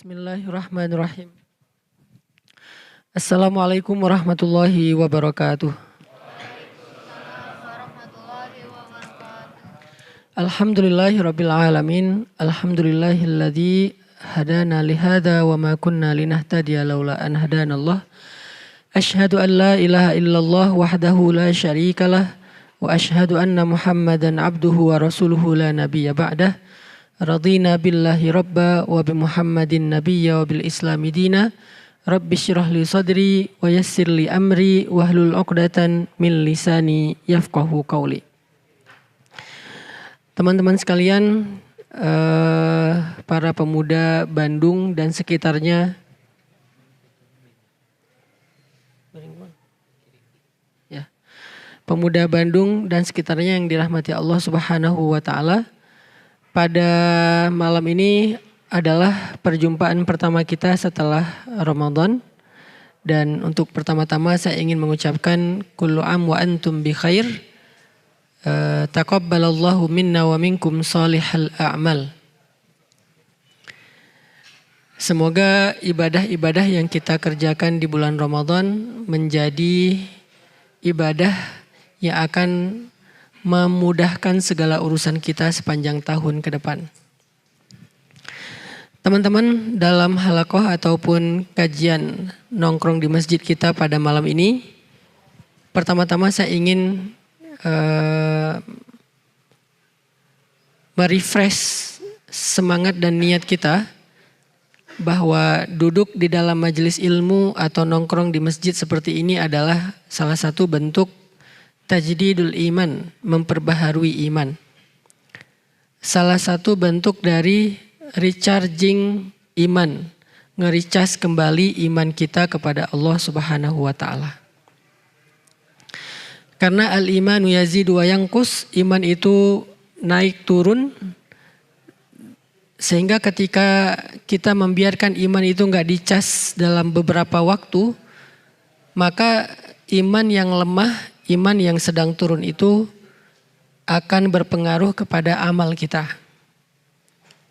Bismillahirrahmanirrahim. Assalamualaikum warahmatullahi wabarakatuh. Alhamdulillahirabbil alamin. Alhamdulillahilladzi hadana lihada wa ma kunna linahtadiya laula an hadanallah. Asyhadu an la ilaha illallah wahdahu la syarikalah wa asyhadu anna Muhammadan abduhu wa rasuluhu la nabiyya ba'dah. Radina billahi rabba wa bi Muhammadin nabiyya wa bil islami dina. Rabbi syrah li sadri wa yassir li amri wahlul 'uqdatan min lisani yafqahu qawli. Teman-teman sekalian, para pemuda Bandung dan sekitarnya, ya, pemuda Bandung dan sekitarnya yang dirahmati Allah Subhanahu wa taala. Pada malam ini adalah perjumpaan pertama kita setelah Ramadan. Dan untuk pertama-tama saya ingin mengucapkan kullu am wa antum bi khair. Taqabbalallahu minna wa minkum salihal a'mal. Semoga ibadah-ibadah yang kita kerjakan di bulan Ramadan menjadi ibadah yang akan memudahkan segala urusan kita sepanjang tahun ke depan. Teman-teman, dalam halaqah ataupun kajian nongkrong di masjid kita pada malam ini, pertama-tama saya ingin merefresh semangat dan niat kita bahwa duduk di dalam majelis ilmu atau nongkrong di masjid seperti ini adalah salah satu bentuk tajdidul iman, memperbaharui iman. Salah satu bentuk dari recharging iman, nge-recharge kembali iman kita kepada Allah Subhanahu wa taala. Karena al-imanu yazidu wa yanqus, iman itu naik turun, sehingga ketika kita membiarkan iman itu enggak dicas dalam beberapa waktu, maka iman yang lemah, iman yang sedang turun itu akan berpengaruh kepada amal kita.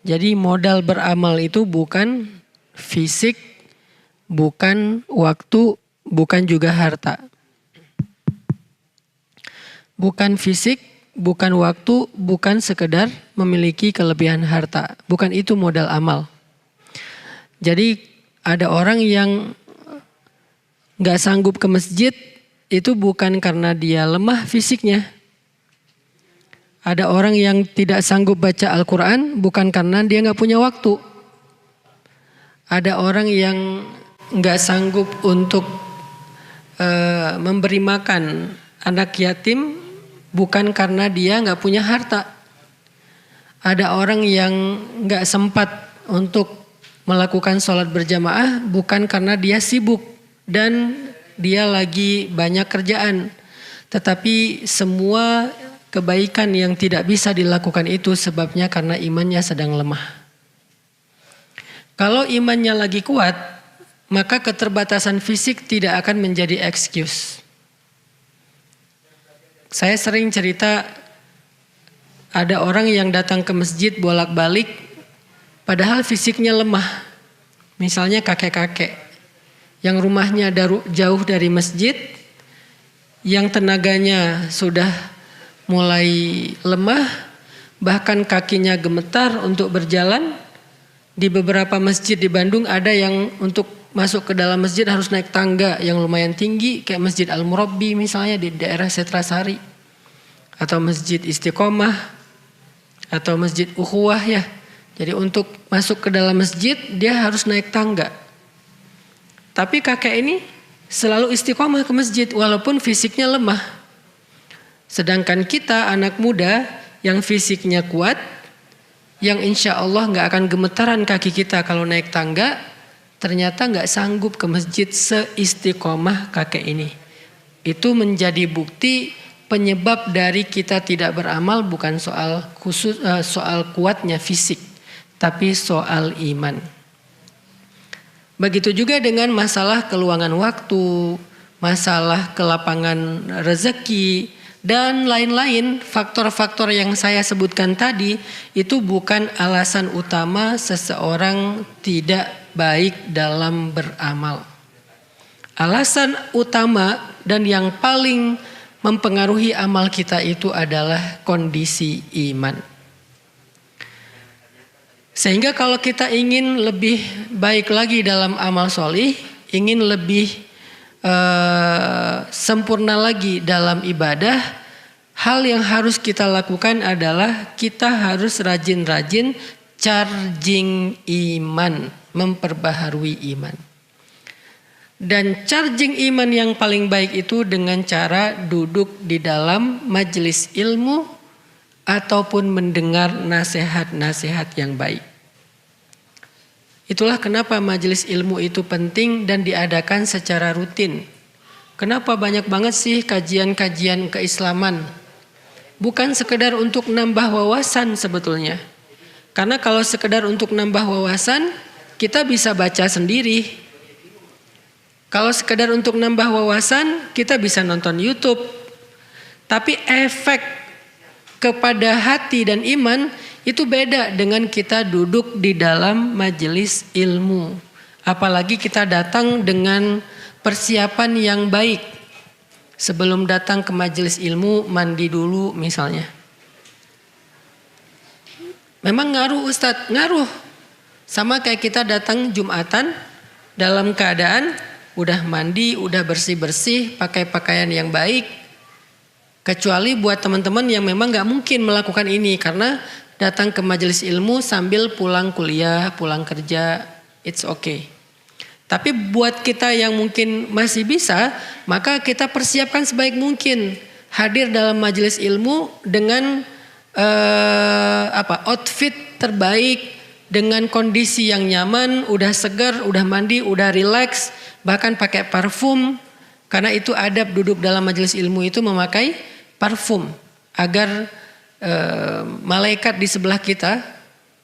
Jadi modal beramal itu bukan fisik, bukan waktu, bukan juga harta. Bukan fisik, bukan waktu, bukan sekedar memiliki kelebihan harta. Bukan itu modal amal. Jadi ada orang yang gak sanggup ke masjid, itu bukan karena dia lemah fisiknya. Ada orang yang tidak sanggup baca Al-Quran bukan karena dia gak punya waktu. Ada orang yang gak sanggup untuk memberi makan anak yatim bukan karena dia gak punya harta. Ada orang yang gak sempat untuk melakukan sholat berjamaah bukan karena dia sibuk dan dia lagi banyak kerjaan. Tetapi semua kebaikan yang tidak bisa dilakukan itu sebabnya karena imannya sedang lemah. Kalau imannya lagi kuat, maka keterbatasan fisik tidak akan menjadi excuse. Saya sering cerita, ada orang yang datang ke masjid bolak-balik, padahal fisiknya lemah. Misalnya kakek-kakek yang rumahnya jauh dari masjid, yang tenaganya sudah mulai lemah, bahkan kakinya gemetar untuk berjalan. Di beberapa masjid di Bandung ada yang untuk masuk ke dalam masjid harus naik tangga yang lumayan tinggi, kayak Masjid Al-Murabbi misalnya di daerah Setrasari, atau Masjid Istiqomah, atau Masjid Ukhuwah ya. Jadi untuk masuk ke dalam masjid dia harus naik tangga. Tapi kakek ini selalu istiqomah ke masjid walaupun fisiknya lemah. Sedangkan kita anak muda yang fisiknya kuat, yang insya Allah gak akan gemetaran kaki kita kalau naik tangga, ternyata gak sanggup ke masjid seistiqomah kakek ini. Itu menjadi bukti penyebab dari kita tidak beramal bukan soal kuatnya fisik, tapi soal iman. Begitu juga dengan masalah keluangan waktu, masalah kelapangan rezeki, dan lain-lain, faktor-faktor yang saya sebutkan tadi itu bukan alasan utama seseorang tidak baik dalam beramal. Alasan utama dan yang paling mempengaruhi amal kita itu adalah kondisi iman. Sehingga kalau kita ingin lebih baik lagi dalam amal solih, ingin lebih sempurna lagi dalam ibadah, hal yang harus kita lakukan adalah kita harus rajin-rajin charging iman, memperbaharui iman. Dan charging iman yang paling baik itu dengan cara duduk di dalam majelis ilmu ataupun mendengar nasihat-nasihat yang baik. Itulah kenapa majelis ilmu itu penting dan diadakan secara rutin. Kenapa banyak banget sih kajian-kajian keislaman? Bukan sekedar untuk nambah wawasan sebetulnya. Karena kalau sekedar untuk nambah wawasan, kita bisa baca sendiri. Kalau sekedar untuk nambah wawasan, kita bisa nonton YouTube. Tapi efek kepada hati dan iman itu beda dengan kita duduk di dalam majelis ilmu. Apalagi kita datang dengan persiapan yang baik. Sebelum datang ke majelis ilmu, mandi dulu misalnya. Memang ngaruh Ustadz, ngaruh. Sama kayak kita datang Jumatan dalam keadaan udah mandi, udah bersih-bersih, pakai pakaian yang baik. Kecuali buat teman-teman yang memang gak mungkin melakukan ini karena datang ke majelis ilmu sambil pulang kuliah, pulang kerja, it's okay. Tapi buat kita yang mungkin masih bisa, maka kita persiapkan sebaik mungkin. Hadir dalam majelis ilmu dengan outfit terbaik, dengan kondisi yang nyaman, udah segar, udah mandi, udah relax, bahkan pakai parfum. Karena itu adab duduk dalam majelis ilmu itu memakai parfum agar malaikat di sebelah kita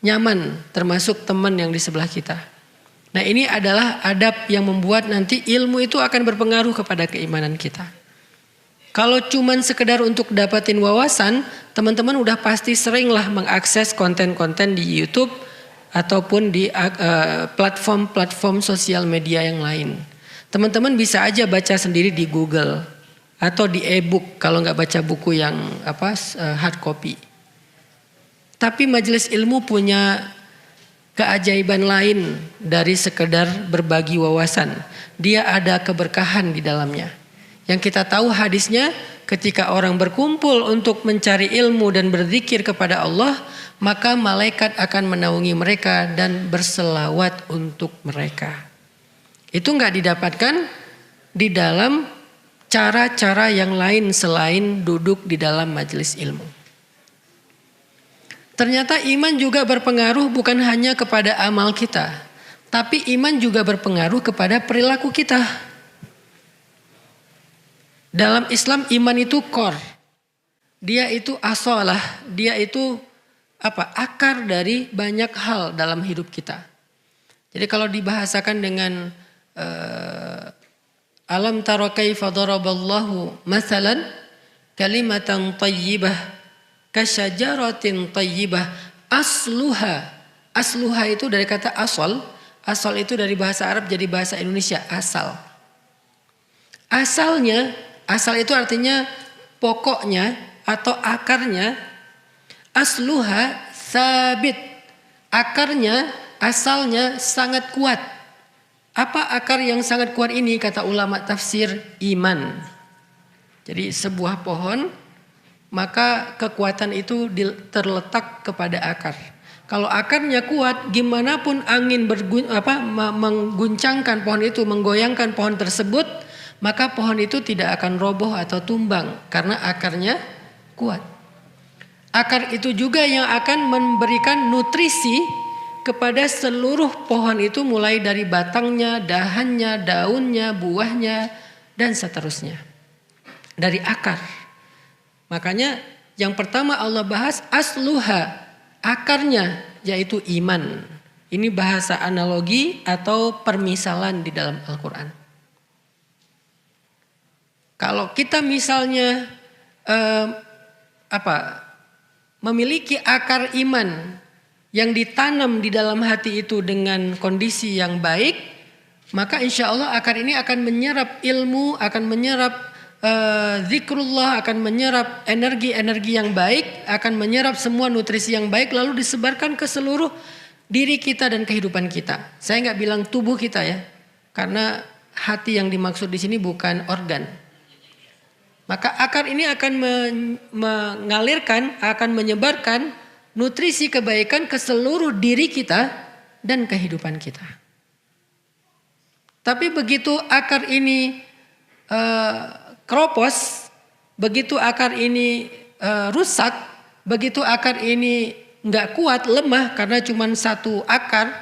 nyaman, termasuk teman yang di sebelah kita. Nah, ini adalah adab yang membuat nanti ilmu itu akan berpengaruh kepada keimanan kita. Kalau cuman sekedar untuk dapatin wawasan, teman-teman udah pasti seringlah mengakses konten-konten di YouTube ataupun di platform-platform sosial media yang lain. Teman-teman bisa aja baca sendiri di Google atau di e-book kalau nggak baca buku yang hard copy. Tapi majelis ilmu punya keajaiban lain dari sekedar berbagi wawasan. Dia ada keberkahan di dalamnya. Yang kita tahu hadisnya, ketika orang berkumpul untuk mencari ilmu dan berzikir kepada Allah, maka malaikat akan menaungi mereka dan berselawat untuk mereka. Itu nggak didapatkan di dalam cara-cara yang lain selain duduk di dalam majelis ilmu. Ternyata iman juga berpengaruh bukan hanya kepada amal kita, tapi iman juga berpengaruh kepada perilaku kita. Dalam Islam iman itu core. Dia itu asalah, dia itu akar dari banyak hal dalam hidup kita. Jadi kalau dibahasakan dengan alam tara kaifa daraballahu masalan kalimatan thayyibah kasyajaratin thayyibah asluha. Asluha itu dari kata asal. Asal itu dari bahasa Arab jadi bahasa Indonesia asal. Asal itu artinya pokoknya atau akarnya. Asluha sabit. Akarnya, asalnya sangat kuat. Apa akar yang sangat kuat ini? Kata ulama tafsir, iman. Jadi sebuah pohon, maka kekuatan itu terletak kepada akar. Kalau akarnya kuat, gimana pun angin mengguncangkan pohon itu, menggoyangkan pohon tersebut, maka pohon itu tidak akan roboh atau tumbang karena akarnya kuat. Akar itu juga yang akan memberikan nutrisi kepada seluruh pohon itu, mulai dari batangnya, dahannya, daunnya, buahnya, dan seterusnya. Dari akar. Makanya yang pertama Allah bahas asluha, akarnya, yaitu iman. Ini bahasa analogi atau permisalan di dalam Al-Quran. Kalau kita misalnya eh, memiliki akar iman yang ditanam di dalam hati itu dengan kondisi yang baik, maka insya Allah akar ini akan menyerap ilmu, akan menyerap zikrullah, akan menyerap energi-energi yang baik, akan menyerap semua nutrisi yang baik, lalu disebarkan ke seluruh diri kita dan kehidupan kita. Saya nggak bilang tubuh kita ya, karena hati yang dimaksud di sini bukan organ. Maka akar ini akan mengalirkan, akan menyebarkan nutrisi kebaikan ke seluruh diri kita dan kehidupan kita. Tapi begitu akar ini keropos, begitu akar ini rusak, begitu akar ini nggak kuat, lemah karena cuma satu akar,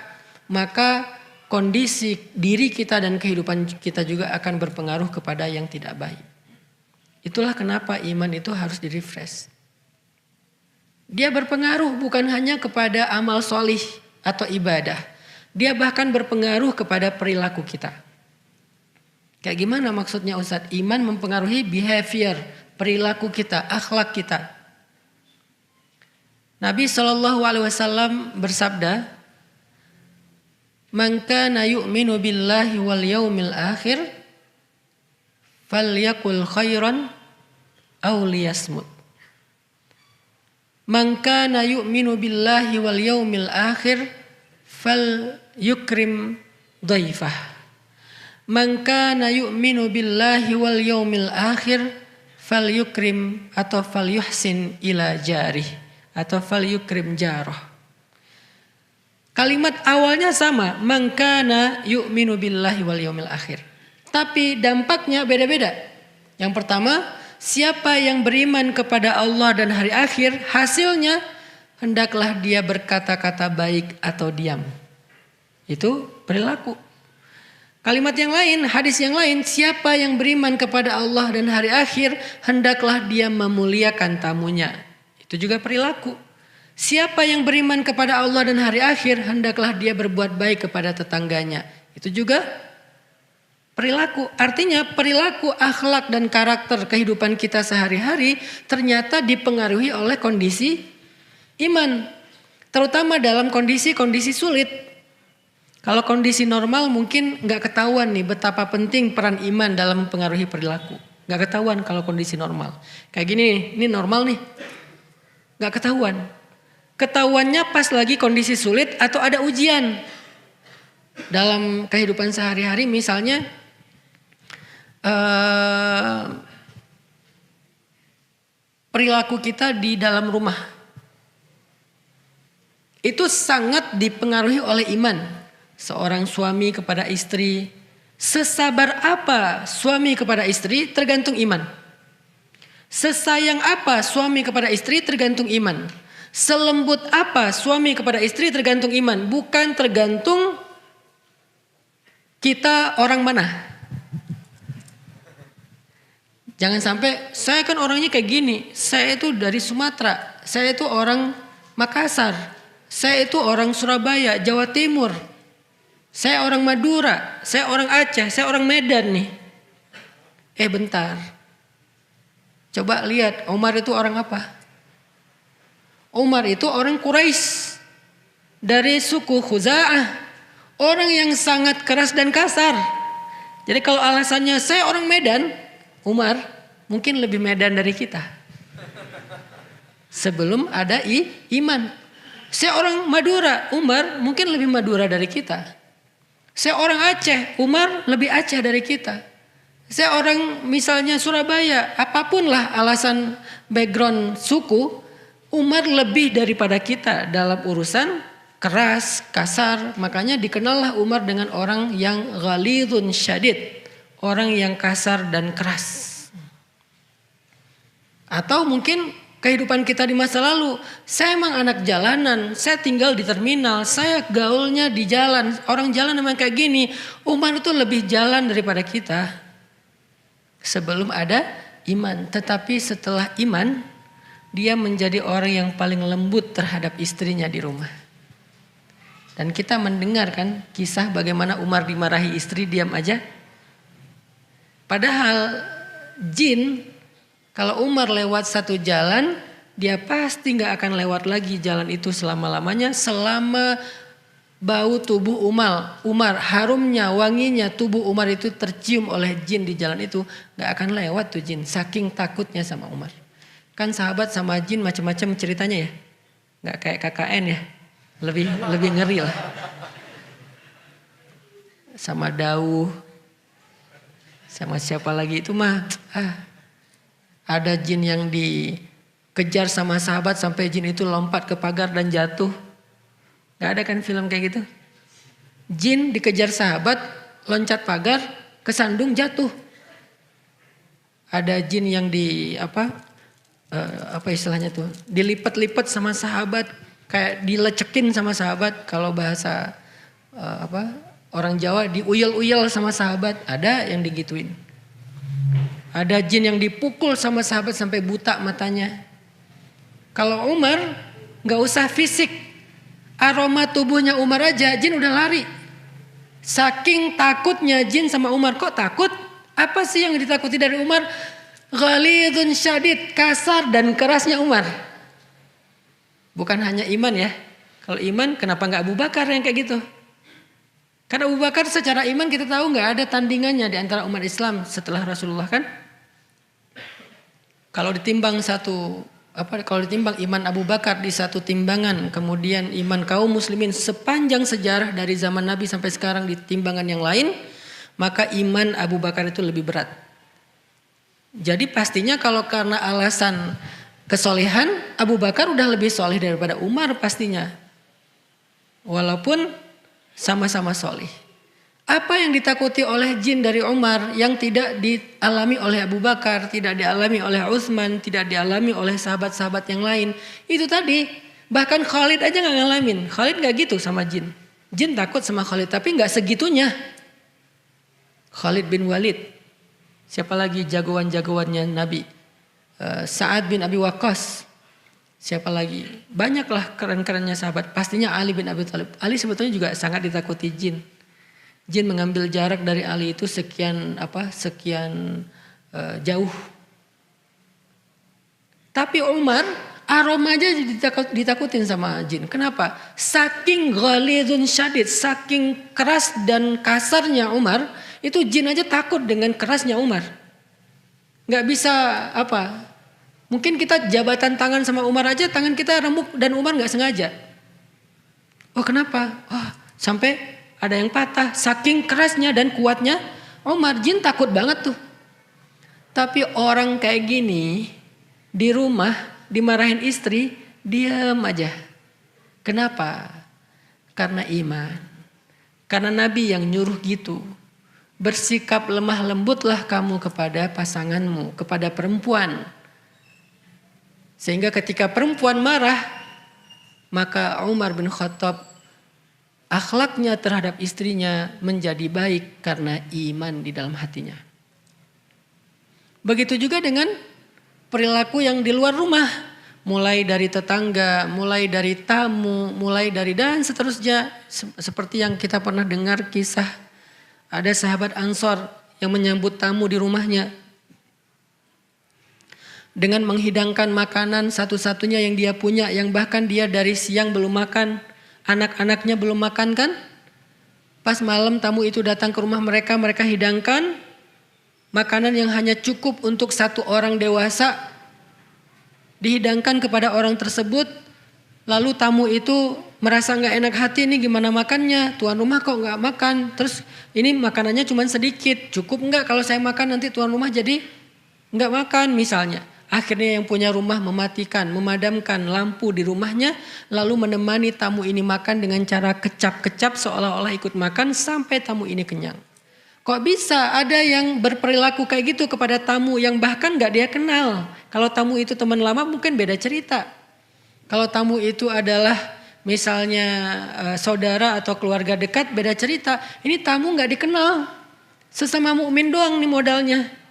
maka kondisi diri kita dan kehidupan kita juga akan berpengaruh kepada yang tidak baik. Itulah kenapa iman itu harus di-refresh. Dia berpengaruh bukan hanya kepada amal solih atau ibadah. Dia bahkan berpengaruh kepada perilaku kita. Kayak gimana maksudnya Ustadz? Iman mempengaruhi behavior, perilaku kita, akhlak kita. Nabi SAW bersabda, "Man kana yu'minu billahi wal yaumil akhir falyakul khairan aw liyasmut." Man kana yu'minu billahi wal yaumil akhir falyukrim dhaifah. Man kana yu'minu billahi wal yaumil akhir falyukrim atau falyuhsin ila jarih atau falyukrim jarah. Kalimat awalnya sama, man kana yu'minu billahi wal yaumil akhir. Tapi dampaknya beda-beda. Yang pertama, siapa yang beriman kepada Allah dan hari akhir, hasilnya hendaklah dia berkata-kata baik atau diam. Itu perilaku. Kalimat yang lain, hadis yang lain, siapa yang beriman kepada Allah dan hari akhir, hendaklah dia memuliakan tamunya. Itu juga perilaku. Siapa yang beriman kepada Allah dan hari akhir, hendaklah dia berbuat baik kepada tetangganya. Itu juga perilaku. Artinya perilaku, akhlak dan karakter kehidupan kita sehari-hari ternyata dipengaruhi oleh kondisi iman. Terutama dalam kondisi-kondisi sulit. Kalau kondisi normal mungkin nggak ketahuan nih betapa penting peran iman dalam mempengaruhi perilaku. Nggak ketahuan kalau kondisi normal. Kayak gini, ini normal nih. Nggak ketahuan. Ketahuannya pas lagi kondisi sulit atau ada ujian. Dalam kehidupan sehari-hari misalnya perilaku kita di dalam rumah. Itu sangat dipengaruhi oleh iman. Seorang suami kepada istri, sesabar apa suami kepada istri tergantung iman. Sesayang apa suami kepada istri tergantung iman. Selembut apa suami kepada istri tergantung iman. Bukan tergantung kita orang mana. Jangan sampai saya kan orangnya kayak gini. Saya itu dari Sumatera. Saya itu orang Makassar. Saya itu orang Surabaya, Jawa Timur. Saya orang Madura, saya orang Aceh, saya orang Medan nih. Bentar. Coba lihat, Umar itu orang apa? Umar itu orang Quraisy. Dari suku Khuza'ah. Orang yang sangat keras dan kasar. Jadi kalau alasannya saya orang Medan, Umar mungkin lebih Medan dari kita. Sebelum ada iman. Saya orang Madura, Umar mungkin lebih Madura dari kita. Saya orang Aceh, Umar lebih Aceh dari kita. Saya orang misalnya Surabaya, apapun lah alasan background suku, Umar lebih daripada kita dalam urusan keras, kasar. Makanya dikenallah Umar dengan orang yang ghalidun syadid, orang yang kasar dan keras. Atau mungkin kehidupan kita di masa lalu, saya emang anak jalanan, saya tinggal di terminal, saya gaulnya di jalan, orang jalan emang kayak gini. Umar itu lebih jalan daripada kita sebelum ada iman. Tetapi setelah iman, dia menjadi orang yang paling lembut terhadap istrinya di rumah. Dan kita mendengar kan kisah bagaimana Umar dimarahi istri diam aja. Padahal jin Kalau Umar lewat satu jalan, dia pasti nggak akan lewat lagi jalan itu selama-lamanya selama bau tubuh Umar, harumnya, wanginya tubuh Umar itu tercium oleh jin di jalan itu, nggak akan lewat tuh jin. Saking takutnya sama Umar. Kan sahabat sama jin macam-macam ceritanya ya, nggak kayak KKN ya, lebih ngeri lah. Sama Dauh, sama siapa lagi itu mah, ada jin yang dikejar sama sahabat sampai jin itu lompat ke pagar dan jatuh. Gak ada kan film kayak gitu? Jin dikejar sahabat, loncat pagar, kesandung jatuh. Ada jin yang apa istilahnya tuh? Dilipat-lipat sama sahabat, kayak dilecekin sama sahabat. Kalau bahasa orang Jawa diuyel-uyel sama sahabat, ada yang digituin. Ada jin yang dipukul sama sahabat sampai buta matanya. Kalau Umar gak usah fisik, aroma tubuhnya Umar aja jin udah lari. Saking takutnya jin sama Umar. Kok takut? Apa sih yang ditakuti dari Umar? Ghalidun syadid, kasar dan kerasnya Umar. Bukan hanya iman ya. Kalau iman kenapa gak Abu Bakar yang kayak gitu? Karena Abu Bakar secara iman kita tahu gak ada tandingannya di antara umat Islam setelah Rasulullah kan. Kalau ditimbang iman Abu Bakar di satu timbangan, kemudian iman kaum muslimin sepanjang sejarah dari zaman Nabi sampai sekarang di timbangan yang lain, maka iman Abu Bakar itu lebih berat. Jadi pastinya kalau karena alasan kesolehan, Abu Bakar udah lebih soleh daripada Umar pastinya. Walaupun sama-sama soleh. Apa yang ditakuti oleh jin dari Umar yang tidak dialami oleh Abu Bakar, tidak dialami oleh Utsman, tidak dialami oleh sahabat-sahabat yang lain. Itu tadi, bahkan Khalid aja gak ngalamin. Khalid gak gitu sama jin. Jin takut sama Khalid tapi gak segitunya. Khalid bin Walid. Siapa lagi jagoan-jagoannya Nabi? Sa'ad bin Abi Waqqas. Siapa lagi? Banyaklah keren-kerennya sahabat. Pastinya Ali bin Abi Thalib. Ali sebetulnya juga sangat ditakuti jin. Jin mengambil jarak dari Ali itu sekian jauh. Tapi Umar aroma aja ditakutin sama jin. Kenapa? Saking ghalidun syadid, saking keras dan kasarnya Umar, itu jin aja takut dengan kerasnya Umar. Gak bisa mungkin kita jabatan tangan sama Umar aja, tangan kita remuk dan Umar gak sengaja. Oh kenapa? Sampai ada yang patah, saking kerasnya dan kuatnya Umar. Jin takut banget tuh. Tapi orang kayak gini di rumah dimarahin istri, diam aja. Kenapa? Karena iman. Karena Nabi yang nyuruh gitu. Bersikap lemah lembutlah kamu kepada pasanganmu, kepada perempuan. Sehingga ketika perempuan marah, maka Umar bin Khattab akhlaknya terhadap istrinya menjadi baik karena iman di dalam hatinya. Begitu juga dengan perilaku yang di luar rumah. Mulai dari tetangga, mulai dari tamu, mulai dari dan seterusnya. Seperti yang kita pernah dengar kisah. Ada sahabat Ansor yang menyambut tamu di rumahnya. Dengan menghidangkan makanan satu-satunya yang dia punya. Yang bahkan dia dari siang belum makan. Anak-anaknya belum makan kan? Pas malam tamu itu datang ke rumah mereka, mereka hidangkan makanan yang hanya cukup untuk satu orang dewasa. Dihidangkan kepada orang tersebut, lalu tamu itu merasa gak enak hati, ini gimana makannya? Tuan rumah kok gak makan? Terus ini makanannya cuma sedikit, cukup gak kalau saya makan nanti tuan rumah jadi gak makan misalnya. Akhirnya yang punya rumah memadamkan lampu di rumahnya. Lalu menemani tamu ini makan dengan cara kecap-kecap seolah-olah ikut makan sampai tamu ini kenyang. Kok bisa ada yang berperilaku kayak gitu kepada tamu yang bahkan gak dia kenal. Kalau tamu itu teman lama mungkin beda cerita. Kalau tamu itu adalah misalnya saudara atau keluarga dekat beda cerita. Ini tamu gak dikenal. Sesama mukmin doang nih modalnya.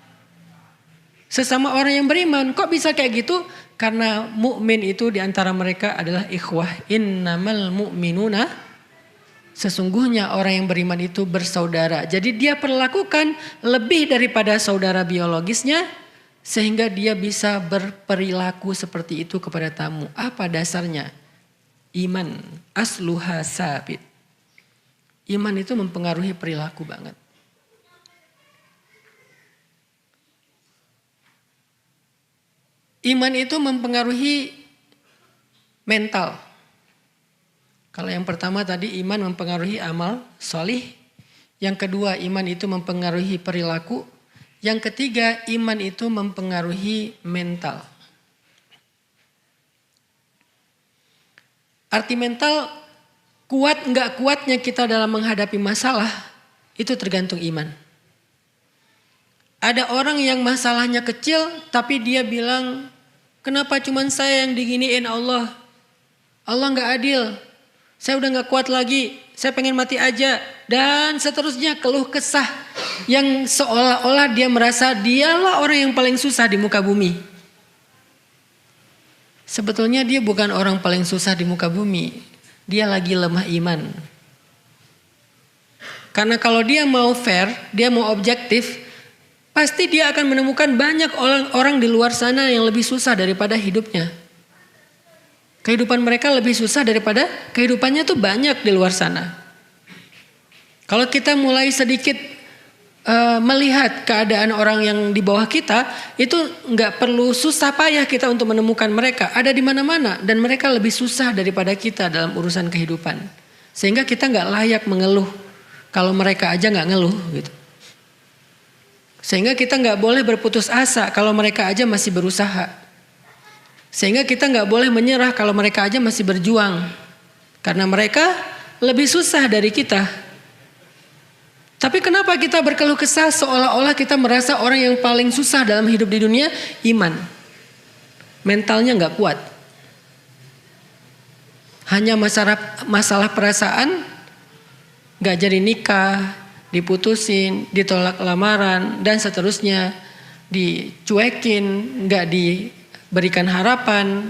Sesama orang yang beriman, kok bisa kayak gitu? Karena mukmin itu diantara mereka adalah ikhwah. Innamal mu'minuna, sesungguhnya orang yang beriman itu bersaudara. Jadi dia perlakukan lebih daripada saudara biologisnya, sehingga dia bisa berperilaku seperti itu kepada tamu. Apa dasarnya? Iman, asluha sabit. Iman itu mempengaruhi perilaku banget. Iman itu mempengaruhi mental. Kalau yang pertama tadi iman mempengaruhi amal solih. Yang kedua iman itu mempengaruhi perilaku. Yang ketiga iman itu mempengaruhi mental. Arti mental, kuat enggak kuatnya kita dalam menghadapi masalah, itu tergantung iman. Ada orang yang masalahnya kecil tapi dia bilang, kenapa cuman saya yang diginiin Allah? Allah enggak adil. Saya udah enggak kuat lagi. Saya pengen mati aja. Dan seterusnya keluh kesah. Yang seolah-olah dia merasa dialah orang yang paling susah di muka bumi. Sebetulnya dia bukan orang paling susah di muka bumi. Dia lagi lemah iman. Karena kalau dia mau fair, dia mau objektif, pasti dia akan menemukan banyak orang di luar sana yang lebih susah daripada hidupnya. Kehidupan mereka lebih susah daripada kehidupannya tuh banyak di luar sana. Kalau kita mulai sedikit melihat keadaan orang yang di bawah kita, itu nggak perlu susah payah kita untuk menemukan mereka. Ada di mana-mana dan mereka lebih susah daripada kita dalam urusan kehidupan. Sehingga kita nggak layak mengeluh kalau mereka aja nggak ngeluh gitu. Sehingga kita nggak boleh berputus asa kalau mereka aja masih berusaha. Sehingga kita nggak boleh menyerah kalau mereka aja masih berjuang. Karena mereka lebih susah dari kita. Tapi kenapa kita berkeluh kesah seolah-olah kita merasa orang yang paling susah dalam hidup di dunia? Iman. Mentalnya nggak kuat. Hanya masalah perasaan, nggak jadi nikah, diputusin, ditolak lamaran, dan seterusnya. Dicuekin, nggak diberikan harapan,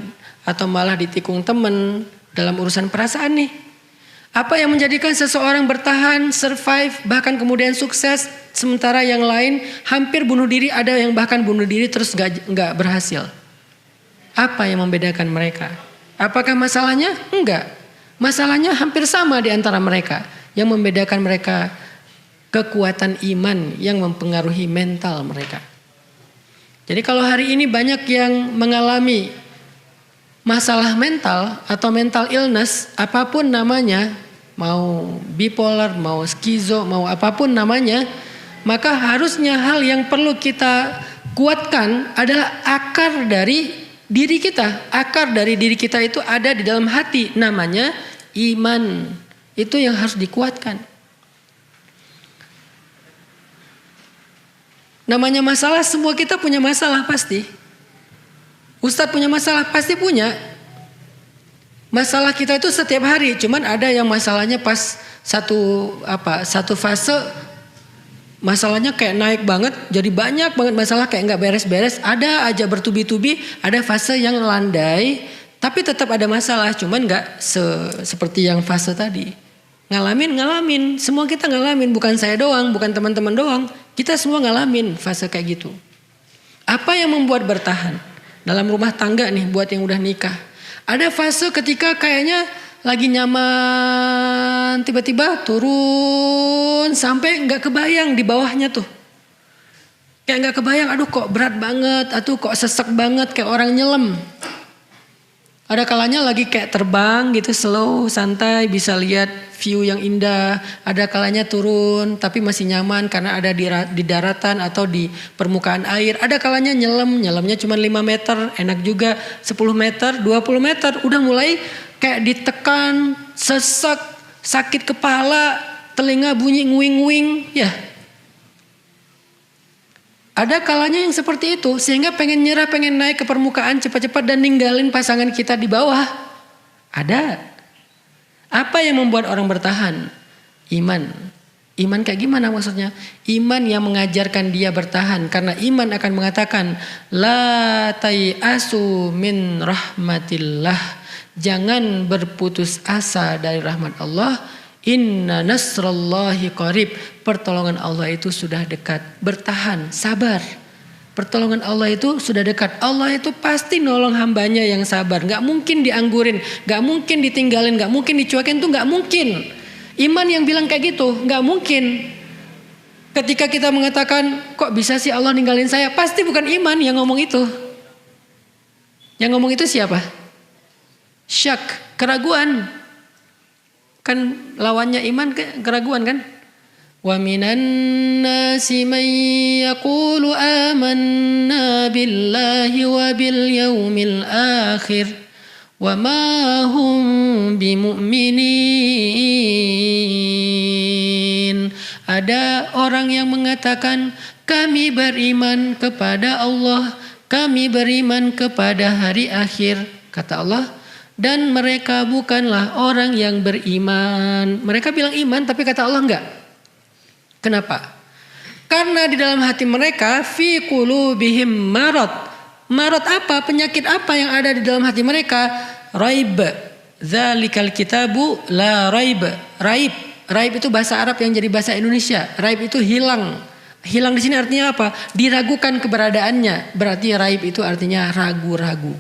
atau malah ditikung temen dalam urusan perasaan nih. Apa yang menjadikan seseorang bertahan, survive, bahkan kemudian sukses, sementara yang lain hampir bunuh diri, ada yang bahkan bunuh diri terus nggak berhasil. Apa yang membedakan mereka? Apakah masalahnya? Enggak. Masalahnya hampir sama di antara mereka. Yang membedakan mereka kekuatan iman yang mempengaruhi mental mereka. Jadi kalau hari ini banyak yang mengalami masalah mental atau mental illness, apapun namanya, mau bipolar, mau skizo, mau apapun namanya, maka harusnya hal yang perlu kita kuatkan adalah akar dari diri kita. Akar dari diri kita itu ada di dalam hati, namanya iman. Itu yang harus dikuatkan. Namanya masalah, semua kita punya masalah pasti. Ustadz punya masalah, pasti punya. Masalah kita itu setiap hari, cuman ada yang masalahnya pas satu fase masalahnya kayak naik banget, jadi banyak banget masalah kayak nggak beres-beres. Ada aja bertubi-tubi, ada fase yang landai, tapi tetap ada masalah, cuman nggak seperti yang fase tadi. Ngalamin, semua kita ngalamin, bukan saya doang, bukan teman-teman doang, kita semua ngalamin fase kayak gitu. Apa yang membuat bertahan? Dalam rumah tangga nih buat yang udah nikah. Ada fase ketika kayaknya lagi nyaman, tiba-tiba turun sampai nggak kebayang di bawahnya tuh. Kayak nggak kebayang, aduh kok berat banget, aduh kok sesek banget kayak orang nyelam. Ada kalanya lagi kayak terbang gitu, slow, santai, bisa lihat view yang indah. Ada kalanya turun tapi masih nyaman karena ada di daratan atau di permukaan air. Ada kalanya nyelamnya cuma 5 meter, enak juga. 10 meter, 20 meter, udah mulai kayak ditekan, sesek, sakit kepala, telinga bunyi nguing-nguing, ya. Ada kalanya yang seperti itu, sehingga pengen nyerah, pengen naik ke permukaan cepat-cepat dan ninggalin pasangan kita di bawah. Ada. Apa yang membuat orang bertahan? Iman. Iman kayak gimana maksudnya? Iman yang mengajarkan dia bertahan. Karena iman akan mengatakan, la tai'asu min rahmatillah. Jangan berputus asa dari rahmat Allah. Inna nasrallahi qarib. Pertolongan Allah itu sudah dekat. Bertahan, sabar. Pertolongan Allah itu sudah dekat. Allah itu pasti nolong hambanya yang sabar. Gak mungkin dianggurin, gak mungkin ditinggalin, gak mungkin dicuekin, itu gak mungkin. Iman yang bilang kayak gitu, gak mungkin. Ketika kita mengatakan, kok bisa sih Allah ninggalin saya? Pasti bukan iman yang ngomong itu. Yang ngomong itu siapa? Syak, keraguan. Kan lawannya iman keraguan kan? Wa minan nasi man yaqulu amanna billahi wa bil yaumil akhir wa ma hum bimu'minin. Ada orang yang mengatakan kami beriman kepada Allah, kami beriman kepada hari akhir, kata Allah, dan mereka bukanlah orang yang beriman. Mereka bilang iman tapi kata Allah enggak. Kenapa? Karena di dalam hati mereka fi qulubihim marad. Marad apa? Penyakit apa yang ada di dalam hati mereka? Raib. Dzalikal kitabu la raib. Raib. Raib itu bahasa Arab yang jadi bahasa Indonesia. Raib itu hilang. Hilang di sini artinya apa? Diragukan keberadaannya. Berarti raib itu artinya ragu-ragu.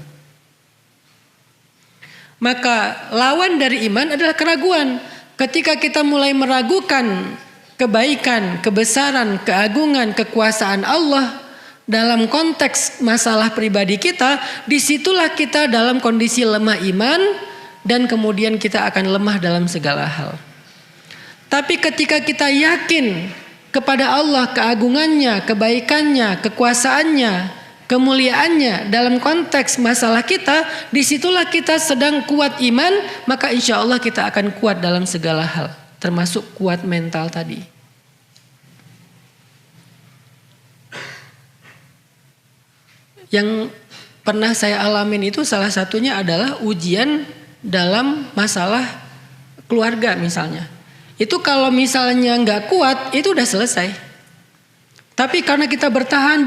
Maka lawan dari iman adalah keraguan. Ketika kita mulai meragukan kebaikan, kebesaran, keagungan, kekuasaan Allah dalam konteks masalah pribadi kita, disitulah kita dalam kondisi lemah iman dan kemudian kita akan lemah dalam segala hal. Tapi ketika kita yakin kepada Allah, keagungannya, kebaikannya, kekuasaannya, kemuliaannya dalam konteks masalah kita, disitulah kita sedang kuat iman, maka insya Allah kita akan kuat dalam segala hal, termasuk kuat mental tadi. Yang pernah saya alamin itu salah satunya adalah ujian dalam masalah keluarga misalnya. Itu kalau misalnya nggak kuat itu udah selesai. Tapi karena kita bertahan,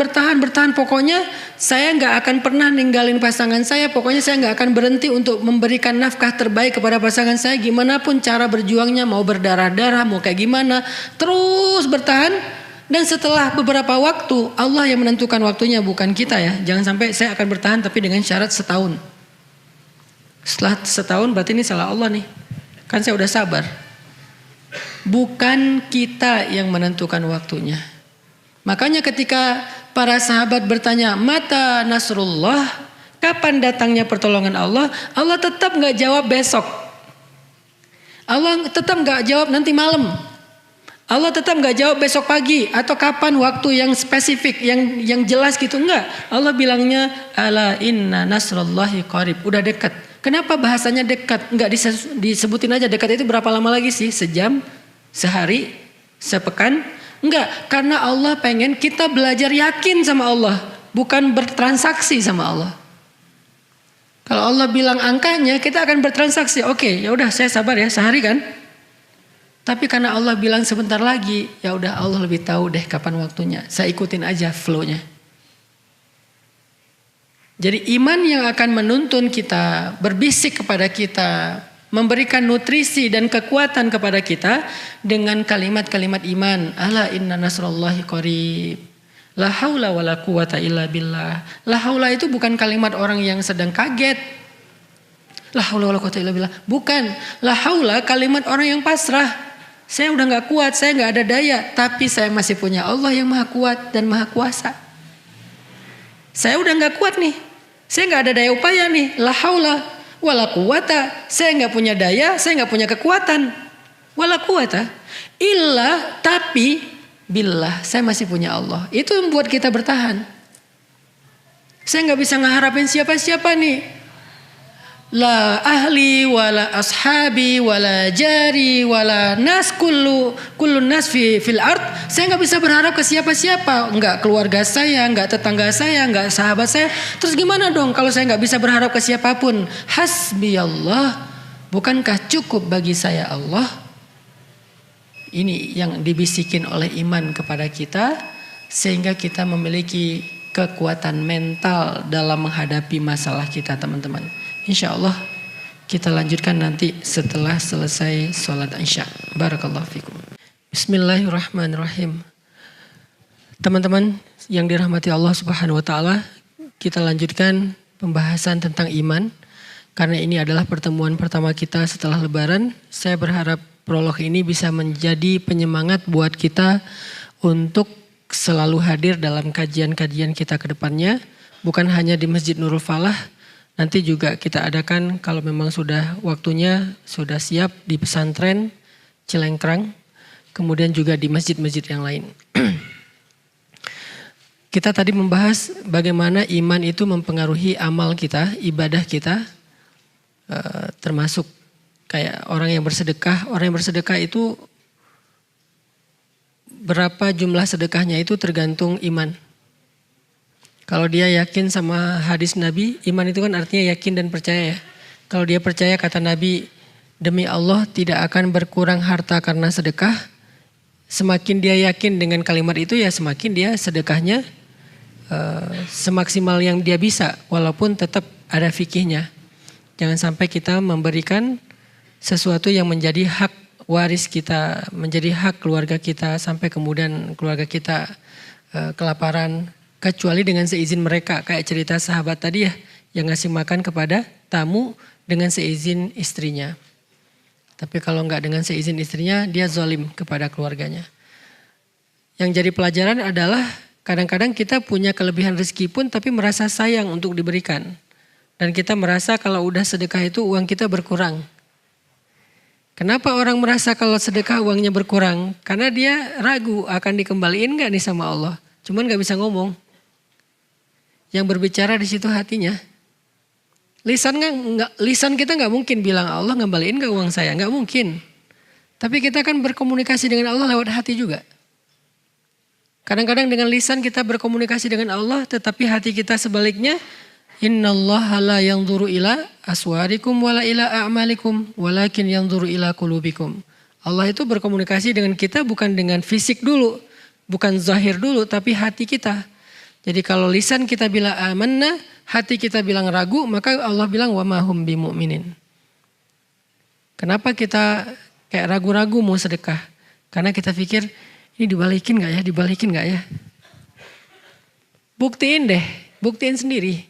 pokoknya saya nggak akan pernah ninggalin pasangan saya. Pokoknya saya nggak akan berhenti untuk memberikan nafkah terbaik kepada pasangan saya. Gimana pun cara berjuangnya, mau berdarah-darah, mau kayak gimana, terus bertahan. Dan setelah beberapa waktu, Allah yang menentukan waktunya, bukan kita ya. Jangan sampai saya akan bertahan tapi dengan syarat setahun. Setelah setahun berarti ini salah Allah nih. Kan saya udah sabar. Bukan kita yang menentukan waktunya. Makanya ketika para sahabat bertanya, mata nasrullah, kapan datangnya pertolongan Allah? Allah tetap gak jawab besok. Allah tetap gak jawab nanti malam. Allah tetap gak jawab besok pagi atau kapan waktu yang spesifik, yang jelas gitu, enggak. Allah bilangnya ala inna nasrullahi qarib, udah dekat. Kenapa bahasanya dekat? Enggak disebutin aja dekat itu berapa lama lagi sih? Sejam, sehari, sepekan? Enggak, karena Allah pengen kita belajar yakin sama Allah, bukan bertransaksi sama Allah. Kalau Allah bilang angkanya, kita akan bertransaksi. Oke, ya udah saya sabar ya, sehari kan? Tapi karena Allah bilang sebentar lagi, ya udah Allah lebih tahu deh kapan waktunya. Saya ikutin aja flow-nya. Jadi iman yang akan menuntun kita, berbisik kepada kita, memberikan nutrisi dan kekuatan kepada kita dengan kalimat-kalimat iman. Ala inna nasrullahi qarib. La haula wala quwata illa billah. La haula itu bukan kalimat orang yang sedang kaget. La haula wala quwata illa billah. Bukan. La haula kalimat orang yang pasrah. Saya udah gak kuat, saya gak ada daya. Tapi saya masih punya Allah yang maha kuat dan maha kuasa. Saya udah gak kuat nih. Saya gak ada daya upaya nih. La haula wala quwata. Saya gak punya daya, saya gak punya kekuatan. Wala quwata. Illa tapi billah. Saya masih punya Allah. Itu yang membuat kita bertahan. Saya gak bisa ngeharapin siapa-siapa nih. La ahli wala ashabi wala jari wala nas kullu nas fil ard. Saya nggak bisa berharap ke siapa-siapa, nggak keluarga saya, nggak tetangga saya, nggak sahabat saya. Terus gimana dong kalau saya nggak bisa berharap ke siapapun? Hasbiyallah, bukankah cukup bagi saya Allah? Ini yang dibisikin oleh iman kepada kita sehingga kita memiliki kekuatan mental dalam menghadapi masalah kita, teman-teman. Insya Allah kita lanjutkan nanti setelah selesai sholat isya. Barakallahu fikum. Bismillahirrahmanirrahim. Teman-teman yang dirahmati Allah Subhanahu wa taala, kita lanjutkan pembahasan tentang iman. Karena ini adalah pertemuan pertama kita setelah Lebaran, saya berharap prolog ini bisa menjadi penyemangat buat kita untuk selalu hadir dalam kajian-kajian kita ke depannya. Bukan hanya di Masjid Nurul Falah, nanti juga kita adakan kalau memang sudah waktunya, sudah siap di pesantren Cilengkrang, kemudian juga di masjid-masjid yang lain. Kita tadi membahas bagaimana iman itu mempengaruhi amal kita, ibadah kita, termasuk kayak orang yang bersedekah. Orang yang bersedekah itu berapa jumlah sedekahnya itu tergantung iman. Kalau dia yakin sama hadis Nabi, iman itu kan artinya yakin dan percaya ya. Kalau dia percaya kata Nabi, demi Allah tidak akan berkurang harta karena sedekah. Semakin dia yakin dengan kalimat itu ya semakin dia sedekahnya semaksimal yang dia bisa, walaupun tetap ada fikihnya. Jangan sampai kita memberikan sesuatu yang menjadi hak waris kita, menjadi hak keluarga kita, sampai kemudian keluarga kita kelaparan, kecuali dengan seizin mereka. Kayak cerita sahabat tadi ya, yang ngasih makan kepada tamu dengan seizin istrinya. Tapi kalau enggak dengan seizin istrinya, dia zalim kepada keluarganya. Yang jadi pelajaran adalah kadang-kadang kita punya kelebihan rezeki pun tapi merasa sayang untuk diberikan. Dan kita merasa kalau udah sedekah itu uang kita berkurang. Kenapa orang merasa kalau sedekah uangnya berkurang? Karena dia ragu akan dikembaliin gak nih sama Allah. Cuman gak bisa ngomong. Yang berbicara di situ hatinya. Lisan kita gak mungkin bilang Allah ngembaliin gak uang saya. Gak mungkin. Tapi kita kan berkomunikasi dengan Allah lewat hati juga. Kadang-kadang dengan lisan kita berkomunikasi dengan Allah, tetapi hati kita sebaliknya, innallaha la yanzuru ila aswarikum wala ila a'malikum walakin yanzuru ila qulubikum. Allah itu berkomunikasi dengan kita bukan dengan fisik dulu, bukan zahir dulu, tapi hati kita. Jadi kalau lisan kita bilang amanna, hati kita bilang ragu, maka Allah bilang wa ma hum bimu'minin. Kenapa kita kayak ragu-ragu mau sedekah? Karena kita pikir ini dibalikin gak ya, dibalikin gak ya? Buktiin deh, buktiin sendiri.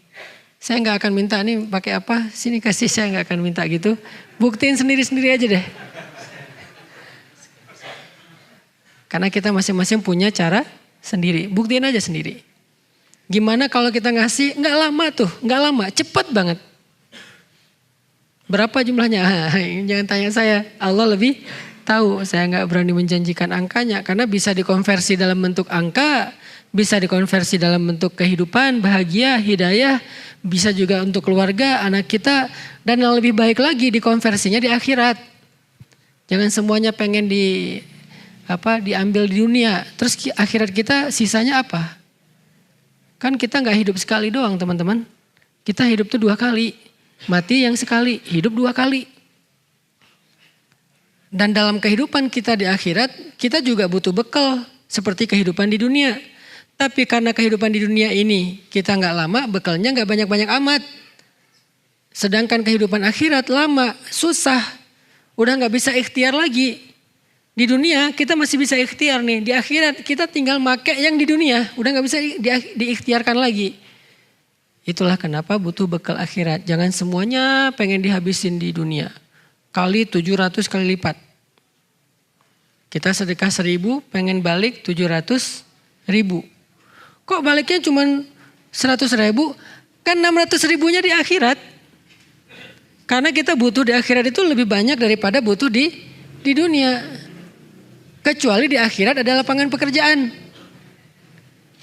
Saya gak akan minta nih pakai apa, sini kasih, saya gak akan minta gitu. Buktiin sendiri-sendiri aja deh. Karena kita masing-masing punya cara sendiri, buktiin aja sendiri. Gimana kalau kita ngasih, gak lama tuh, gak lama, cepet banget. Berapa jumlahnya? Jangan tanya saya, Allah lebih tahu. Saya nggak berani menjanjikan angkanya karena bisa dikonversi dalam bentuk angka, bisa dikonversi dalam bentuk kehidupan, bahagia, hidayah, bisa juga untuk keluarga, anak kita, dan yang lebih baik lagi dikonversinya di akhirat. Jangan semuanya pengen diambil di dunia, terus akhirat kita sisanya apa? Kan kita nggak hidup sekali doang teman-teman. Kita hidup tuh 2 kali, mati yang sekali, hidup 2 kali. Dan dalam kehidupan kita di akhirat, kita juga butuh bekal seperti kehidupan di dunia. Tapi karena kehidupan di dunia ini kita gak lama, bekalnya gak banyak-banyak amat. Sedangkan kehidupan akhirat lama, susah. Udah gak bisa ikhtiar lagi. Di dunia kita masih bisa ikhtiar nih. Di akhirat kita tinggal make yang di dunia. Udah gak bisa diikhtiarkan lagi. Itulah kenapa butuh bekal akhirat. Jangan semuanya pengen dihabisin di dunia. Kali 700 kali lipat. Kita sedekah 1.000 pengen balik 700.000. Kok baliknya cuma 100.000? Kan 600.000-nya di akhirat. Karena kita butuh di akhirat itu lebih banyak daripada butuh di dunia. Kecuali di akhirat ada lapangan pekerjaan.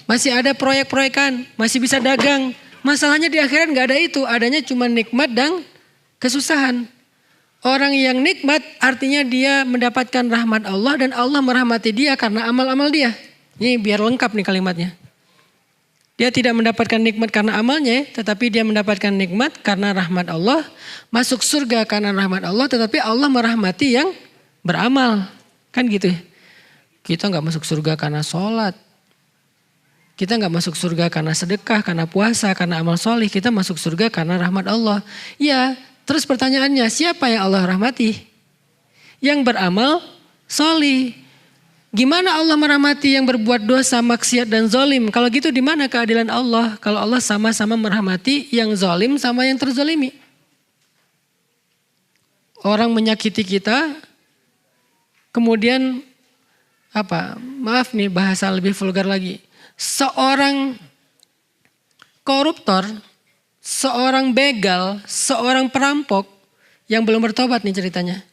Masih ada proyek-proyekan, masih bisa dagang. Masalahnya di akhirat gak ada itu, adanya cuma nikmat dan kesusahan. Orang yang nikmat artinya dia mendapatkan rahmat Allah dan Allah merahmati dia karena amal-amal dia. Ini biar lengkap nih kalimatnya. Dia tidak mendapatkan nikmat karena amalnya, tetapi dia mendapatkan nikmat karena rahmat Allah. Masuk surga karena rahmat Allah, tetapi Allah merahmati yang beramal. Kan gitu. Kita gak masuk surga karena sholat. Kita gak masuk surga karena sedekah, karena puasa, karena amal solih. Kita masuk surga karena rahmat Allah. Ya. Terus pertanyaannya, siapa yang Allah rahmati? Yang beramal solih. Gimana Allah merahmati yang berbuat dosa, maksiat dan zalim? Kalau gitu di mana keadilan Allah? Kalau Allah sama-sama merahmati yang zalim sama yang terzalimi. Orang menyakiti kita, kemudian maaf nih bahasa lebih vulgar lagi. Seorang koruptor, seorang begal, seorang perampok yang belum bertobat nih ceritanya.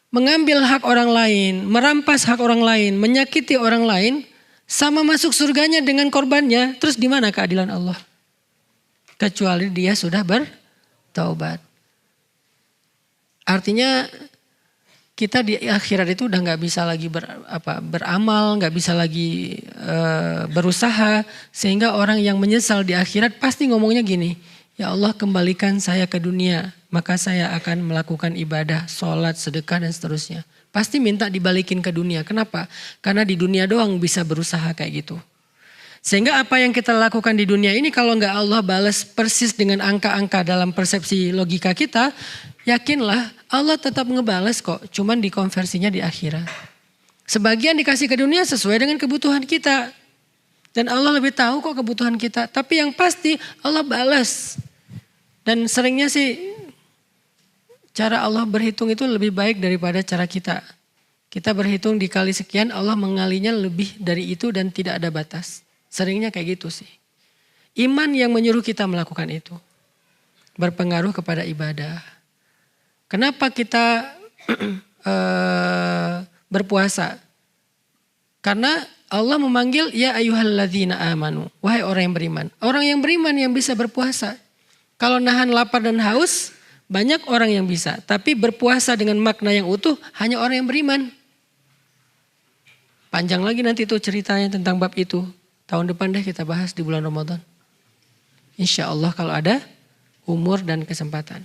Mengambil hak orang lain, merampas hak orang lain, menyakiti orang lain, sama masuk surganya dengan korbannya. Terus di mana keadilan Allah? Kecuali dia sudah bertaubat. Artinya kita di akhirat itu udah nggak bisa lagi beramal, nggak bisa lagi berusaha, sehingga orang yang menyesal di akhirat pasti ngomongnya gini, ya Allah kembalikan saya ke dunia. Maka saya akan melakukan ibadah, sholat, sedekah dan seterusnya. Pasti minta dibalikin ke dunia. Kenapa? Karena di dunia doang bisa berusaha kayak gitu. Sehingga apa yang kita lakukan di dunia ini kalau nggak Allah balas persis dengan angka-angka dalam persepsi logika kita, yakinlah Allah tetap ngebales kok. Cuman dikonversinya di akhirat. Sebagian dikasih ke dunia sesuai dengan kebutuhan kita. Dan Allah lebih tahu kok kebutuhan kita. Tapi yang pasti Allah balas. Dan seringnya sih cara Allah berhitung itu lebih baik daripada cara kita. Kita berhitung dikali sekian, Allah mengalinya lebih dari itu dan tidak ada batas. Seringnya kayak gitu sih. Iman yang menyuruh kita melakukan itu. Berpengaruh kepada ibadah. Kenapa kita berpuasa? Karena Allah memanggil ya ayyuhalladzina amanu. Wahai orang yang beriman. Orang yang beriman yang bisa berpuasa. Kalau nahan lapar dan haus, banyak orang yang bisa, tapi berpuasa dengan makna yang utuh hanya orang yang beriman. Panjang lagi nanti itu ceritanya tentang bab itu. Tahun depan deh kita bahas di bulan Ramadan. Insya Allah kalau ada umur dan kesempatan.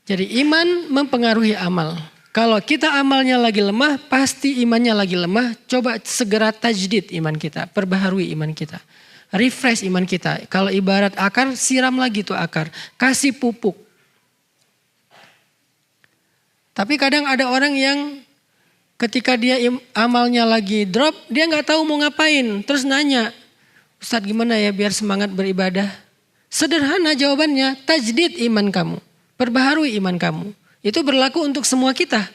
Jadi iman mempengaruhi amal. Kalau kita amalnya lagi lemah, pasti imannya lagi lemah. Coba segera tajdid iman kita, perbaharui iman kita. Refresh iman kita. Kalau ibarat akar, siram lagi tuh akar. Kasih pupuk. Tapi kadang ada orang yang ketika dia amalnya lagi drop, dia nggak tahu mau ngapain. Terus nanya, Ustadz gimana ya biar semangat beribadah? Sederhana jawabannya, tajdid iman kamu. Perbaharui iman kamu. Itu berlaku untuk semua kita.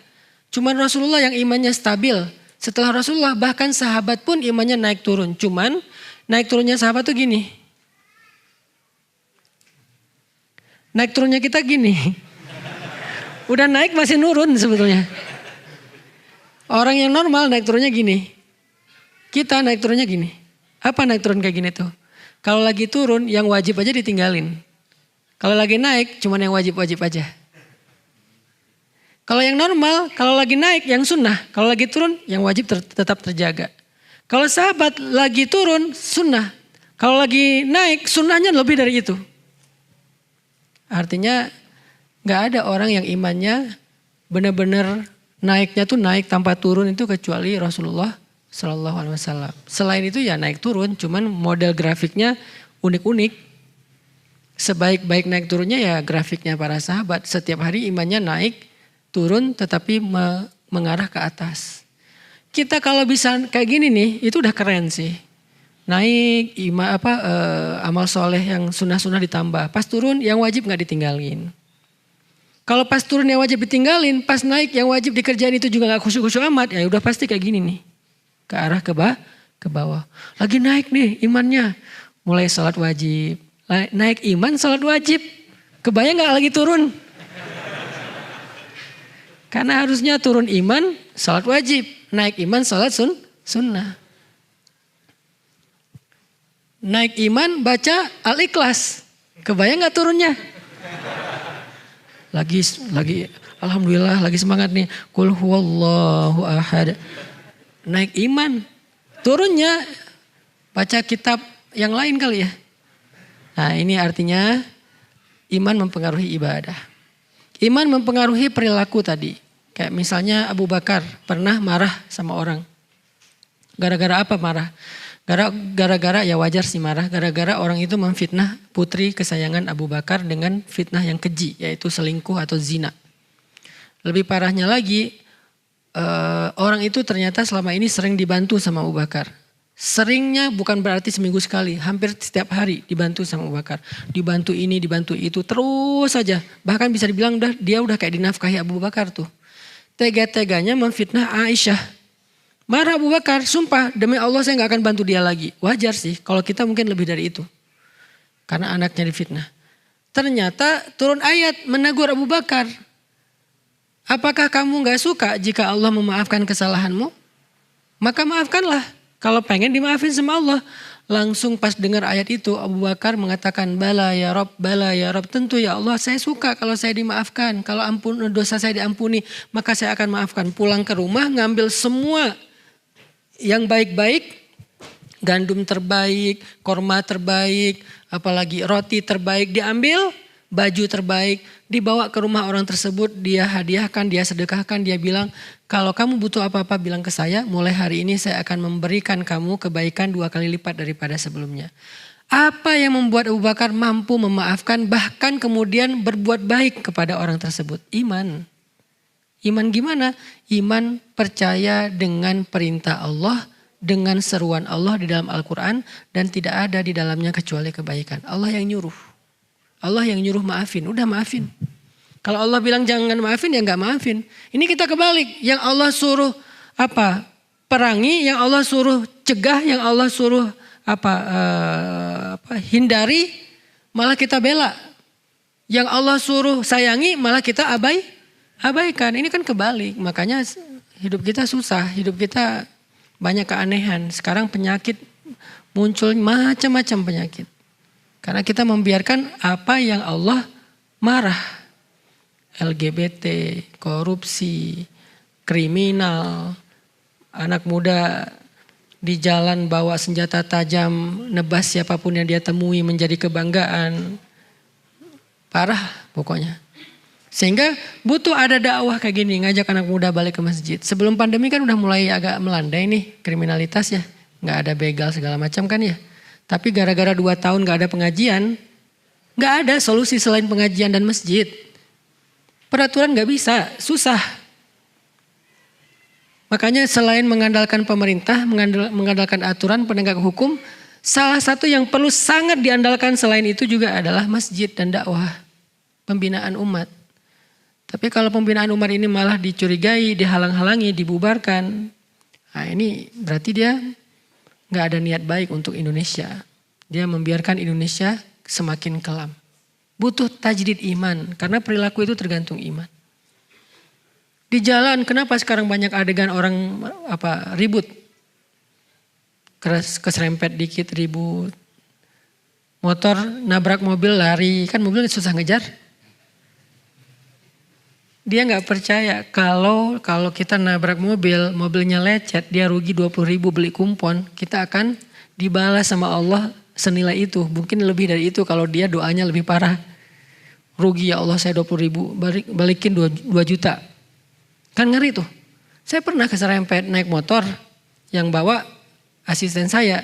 Cuman Rasulullah yang imannya stabil. Setelah Rasulullah bahkan sahabat pun imannya naik turun. Cuman naik turunnya sahabat tuh gini. Naik turunnya kita gini. Udah naik masih nurun sebetulnya. Orang yang normal naik turunnya gini. Kita naik turunnya gini. Apa naik turun kayak gini tuh? Kalau lagi turun yang wajib aja ditinggalin. Kalau lagi naik cuman yang wajib-wajib aja. Kalau yang normal, kalau lagi naik yang sunnah. Kalau lagi turun yang wajib tetap terjaga. Kalau sahabat lagi turun sunnah. Kalau lagi naik sunnahnya lebih dari itu. Artinya gak ada orang yang imannya benar-benar naiknya tuh naik tanpa turun itu kecuali Rasulullah Sallallahu Alaihi Wasallam. Selain itu ya naik turun, cuman model grafiknya unik-unik. Sebaik-baik naik turunnya ya grafiknya para sahabat. Setiap hari imannya naik, turun tetapi mengarah ke atas. Kita kalau bisa kayak gini nih, itu udah keren sih. Naik amal soleh yang sunnah-sunnah ditambah. Pas turun yang wajib gak ditinggalin. Kalau pas turun yang wajib ditinggalin, pas naik yang wajib dikerjain itu juga gak khusyuk-khusyuk amat, ya udah pasti kayak gini nih. Ke arah ke bawah. Lagi naik nih imannya. Mulai salat wajib. Naik iman salat wajib. Kebayang gak lagi turun? Karena harusnya turun iman salat wajib. Naik iman salat sunnah. Naik iman baca Al-Ikhlas. Kebayang gak turunnya? Lagi alhamdulillah lagi semangat nih. Qul huwallahu ahad. Naik iman. Turunnya baca kitab yang lain kali ya. Nah, ini artinya iman mempengaruhi ibadah. Iman mempengaruhi perilaku tadi. Kayak misalnya Abu Bakar pernah marah sama orang. Gara-gara apa marah? Gara-gara ya wajar sih marah. Gara-gara orang itu memfitnah putri kesayangan Abu Bakar dengan fitnah yang keji. Yaitu selingkuh atau zina. Lebih parahnya lagi orang itu ternyata selama ini sering dibantu sama Abu Bakar. Seringnya bukan berarti seminggu sekali, hampir setiap hari dibantu sama Abu Bakar. Dibantu ini, dibantu itu, terus saja. Bahkan bisa dibilang dia udah kayak dinafkahi Abu Bakar tuh. Tega-teganya memfitnah Aisyah. Marah Abu Bakar, sumpah demi Allah saya gak akan bantu dia lagi. Wajar sih, kalau kita mungkin lebih dari itu. Karena anaknya difitnah. Ternyata turun ayat menegur Abu Bakar. Apakah kamu gak suka jika Allah memaafkan kesalahanmu? Maka maafkanlah. Kalau pengen dimaafin sama Allah. Langsung pas dengar ayat itu Abu Bakar mengatakan bala ya Rob, bala ya Rob. Tentu ya Allah saya suka kalau saya dimaafkan. Kalau dosa saya diampuni maka saya akan maafkan. Pulang ke rumah ngambil semua yang baik-baik. Gandum terbaik, korma terbaik, apalagi roti terbaik diambil. Baju terbaik dibawa ke rumah orang tersebut, dia hadiahkan, dia sedekahkan, dia bilang kalau kamu butuh apa-apa bilang ke saya, mulai hari ini saya akan memberikan kamu kebaikan 2 kali lipat daripada sebelumnya. Apa yang membuat Abu Bakar mampu memaafkan bahkan kemudian berbuat baik kepada orang tersebut? Iman. Iman gimana? Iman percaya dengan perintah Allah, dengan seruan Allah di dalam Al-Quran dan tidak ada di dalamnya kecuali kebaikan. Allah yang nyuruh. Allah yang nyuruh maafin, udah maafin. Kalau Allah bilang jangan maafin ya nggak maafin. Ini kita kebalik, yang Allah suruh apa? Perangi, yang Allah suruh cegah, yang Allah suruh hindari, malah kita bela. Yang Allah suruh sayangi, malah kita abaikan. Ini kan kebalik, makanya hidup kita susah, hidup kita banyak keanehan. Sekarang penyakit muncul macam-macam penyakit. Karena kita membiarkan apa yang Allah marah. LGBT, korupsi, kriminal, anak muda di jalan bawa senjata tajam, nebas siapapun yang dia temui menjadi kebanggaan. Parah pokoknya. Sehingga butuh ada dakwah kayak gini, ngajak anak muda balik ke masjid. Sebelum pandemi kan udah mulai agak melandai nih kriminalitas ya. Gak ada begal segala macam kan ya. Tapi gara-gara 2 tahun gak ada pengajian, gak ada solusi selain pengajian dan masjid. Peraturan gak bisa, susah. Makanya selain mengandalkan pemerintah, mengandalkan aturan penegak hukum, salah satu yang perlu sangat diandalkan selain itu juga adalah masjid dan dakwah. Pembinaan umat. Tapi kalau pembinaan umat ini malah dicurigai, dihalang-halangi, dibubarkan. Nah ini berarti dia gak ada niat baik untuk Indonesia. Dia membiarkan Indonesia semakin kelam. Butuh tajdid iman. Karena perilaku itu tergantung iman. Di jalan kenapa sekarang banyak adegan orang ribut. Keserempet dikit ribut. Motor nabrak mobil lari. Kan mobil susah ngejar. Dia gak percaya kalau kita nabrak mobilnya lecet, dia rugi 20.000 beli kumpon, kita akan dibalas sama Allah senilai itu. Mungkin lebih dari itu kalau dia doanya lebih parah. Rugi ya Allah saya 20.000, balikin 2 juta. Kan ngeri tuh. Saya pernah keserempet naik motor yang bawa asisten saya.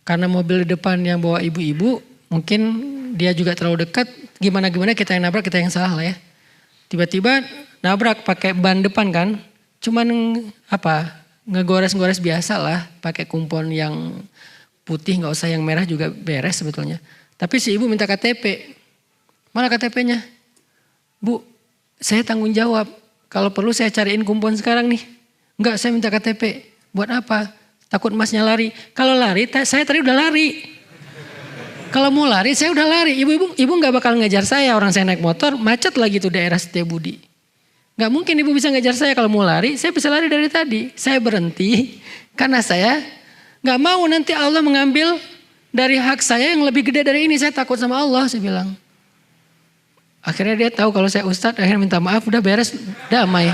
Karena mobil di depan yang bawa ibu-ibu, mungkin dia juga terlalu dekat, gimana-gimana kita yang nabrak, kita yang salah lah ya. Tiba-tiba nabrak pakai ban depan kan, cuman ngegores-gores biasa lah, pakai kumpon yang putih nggak usah yang merah juga beres sebetulnya. Tapi si ibu minta KTP, mana KTP-nya? Bu, saya tanggung jawab, kalau perlu saya cariin kumpon sekarang nih. Enggak, saya minta KTP, buat apa? Takut masnya lari. Kalau lari, saya tadi udah lari. Kalau mau lari, saya udah lari. Ibu gak bakal ngejar saya. Orang saya naik motor, macet lagi tuh daerah Setiabudi. Gak mungkin ibu bisa ngejar saya kalau mau lari. Saya bisa lari dari tadi. Saya berhenti karena saya gak mau nanti Allah mengambil dari hak saya yang lebih gede dari ini. Saya takut sama Allah, saya bilang. Akhirnya dia tahu kalau saya ustadz, akhirnya minta maaf, udah beres, damai.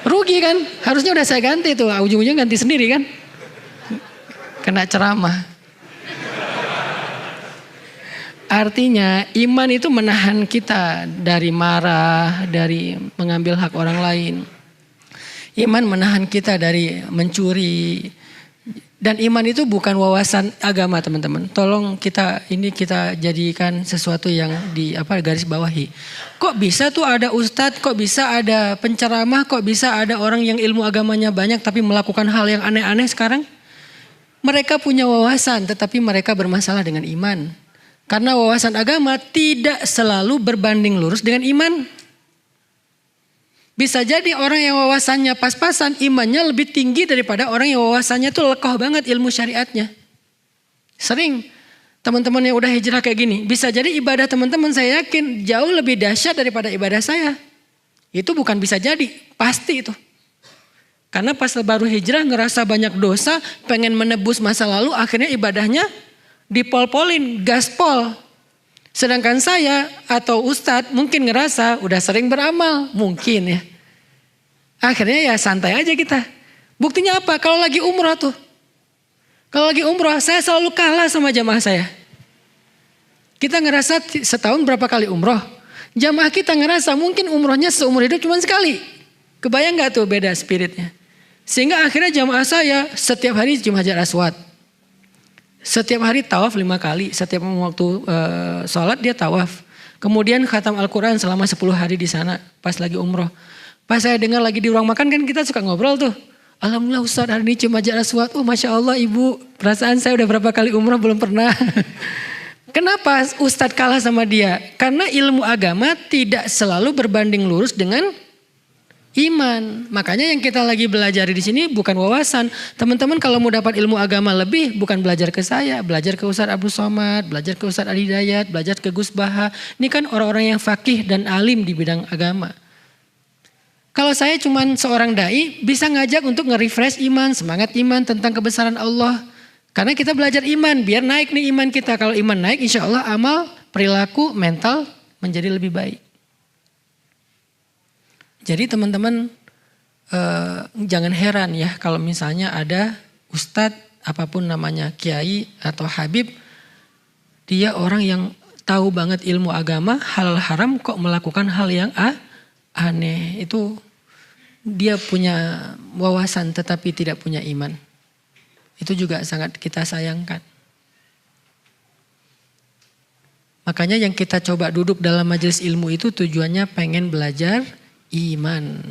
Rugi kan? Harusnya udah saya ganti tuh, ujung-ujungnya ganti sendiri kan? Kena ceramah. Artinya iman itu menahan kita dari marah, dari mengambil hak orang lain. Iman menahan kita dari mencuri, Dan iman itu bukan wawasan agama, teman-teman. Tolong kita jadikan sesuatu yang garis bawahi. Kok bisa tuh ada ustadz, kok bisa ada penceramah, kok bisa ada orang yang ilmu agamanya banyak tapi melakukan hal yang aneh-aneh sekarang? Mereka punya wawasan tetapi mereka bermasalah dengan iman. Karena wawasan agama tidak selalu berbanding lurus dengan iman. Bisa jadi orang yang wawasannya pas-pasan, imannya lebih tinggi daripada orang yang wawasannya tuh lekoh banget ilmu syariatnya. Sering teman-teman yang udah hijrah kayak gini, bisa jadi ibadah teman-teman saya yakin jauh lebih dahsyat daripada ibadah saya. Itu bukan bisa jadi, pasti itu. Karena pas baru hijrah ngerasa banyak dosa, pengen menebus masa lalu, akhirnya ibadahnya dipol-polin, gaspol. Sedangkan saya atau ustadz mungkin ngerasa udah sering beramal. Mungkin ya. Akhirnya ya santai aja kita. Buktinya apa? Kalau lagi umroh tuh. Kalau lagi umroh saya selalu kalah sama jamaah saya. Kita ngerasa setahun berapa kali umroh. Jamaah kita ngerasa mungkin umrohnya seumur hidup cuma sekali. Kebayang gak tuh beda spiritnya. Sehingga akhirnya jamaah saya setiap hari cium hajar aswad. Setiap hari tawaf 5 kali. Setiap waktu sholat dia tawaf. Kemudian khatam Al-Quran selama 10 hari di sana. Pas lagi umroh. Pas saya dengar lagi di ruang makan kan kita suka ngobrol tuh. Alhamdulillah Ustaz hari ini cium hajar aswad. Oh Masya Allah ibu. Perasaan saya udah berapa kali umroh belum pernah. Kenapa Ustadz kalah sama dia? Karena ilmu agama tidak selalu berbanding lurus dengan iman. Makanya yang kita lagi belajar di sini bukan wawasan. Teman-teman kalau mau dapat ilmu agama lebih bukan belajar ke saya, belajar ke Ustadz Abdul Somad, belajar ke Ustadz Ali Hidayat, belajar ke Gus Baha. Ini kan orang-orang yang fakih dan alim di bidang agama. Kalau saya cuman seorang dai bisa ngajak untuk nge-refresh iman, semangat iman tentang kebesaran Allah. Karena kita belajar iman, biar naik nih iman kita. Kalau iman naik insya Allah amal, perilaku, mental menjadi lebih baik. Jadi teman-teman jangan heran ya kalau misalnya ada ustadz apapun namanya kiai atau habib. Dia orang yang tahu banget ilmu agama halal haram kok melakukan hal yang aneh. Itu dia punya wawasan tetapi tidak punya iman. Itu juga sangat kita sayangkan. Makanya yang kita coba duduk dalam majelis ilmu itu tujuannya pengen belajar iman.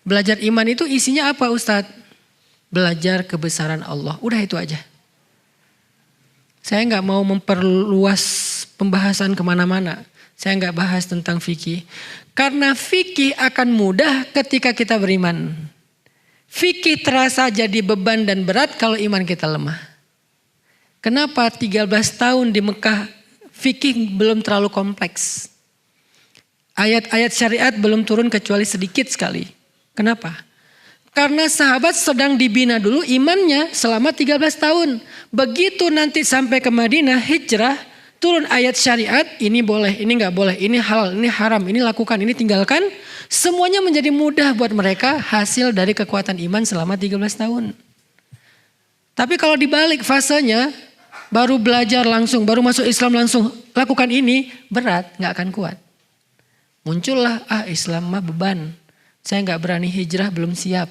Belajar iman itu isinya apa Ustadz? Belajar kebesaran Allah. Udah itu aja. Saya gak mau memperluas pembahasan kemana-mana. Saya gak bahas tentang fikih. Karena fikih akan mudah ketika kita beriman. Fikih terasa jadi beban dan berat kalau iman kita lemah. Kenapa 13 tahun di Mekah fikih belum terlalu kompleks? Ayat-ayat syariat belum turun kecuali sedikit sekali. Kenapa? Karena sahabat sedang dibina dulu imannya selama 13 tahun. Begitu nanti sampai ke Madinah hijrah, turun ayat syariat, ini boleh, ini gak boleh, ini halal, ini haram, ini lakukan, ini tinggalkan. Semuanya menjadi mudah buat mereka hasil dari kekuatan iman selama 13 tahun. Tapi kalau dibalik fasenya, baru belajar langsung, baru masuk Islam langsung, lakukan ini, berat, gak akan kuat. Muncullah, Islam mah beban. Saya gak berani hijrah, belum siap.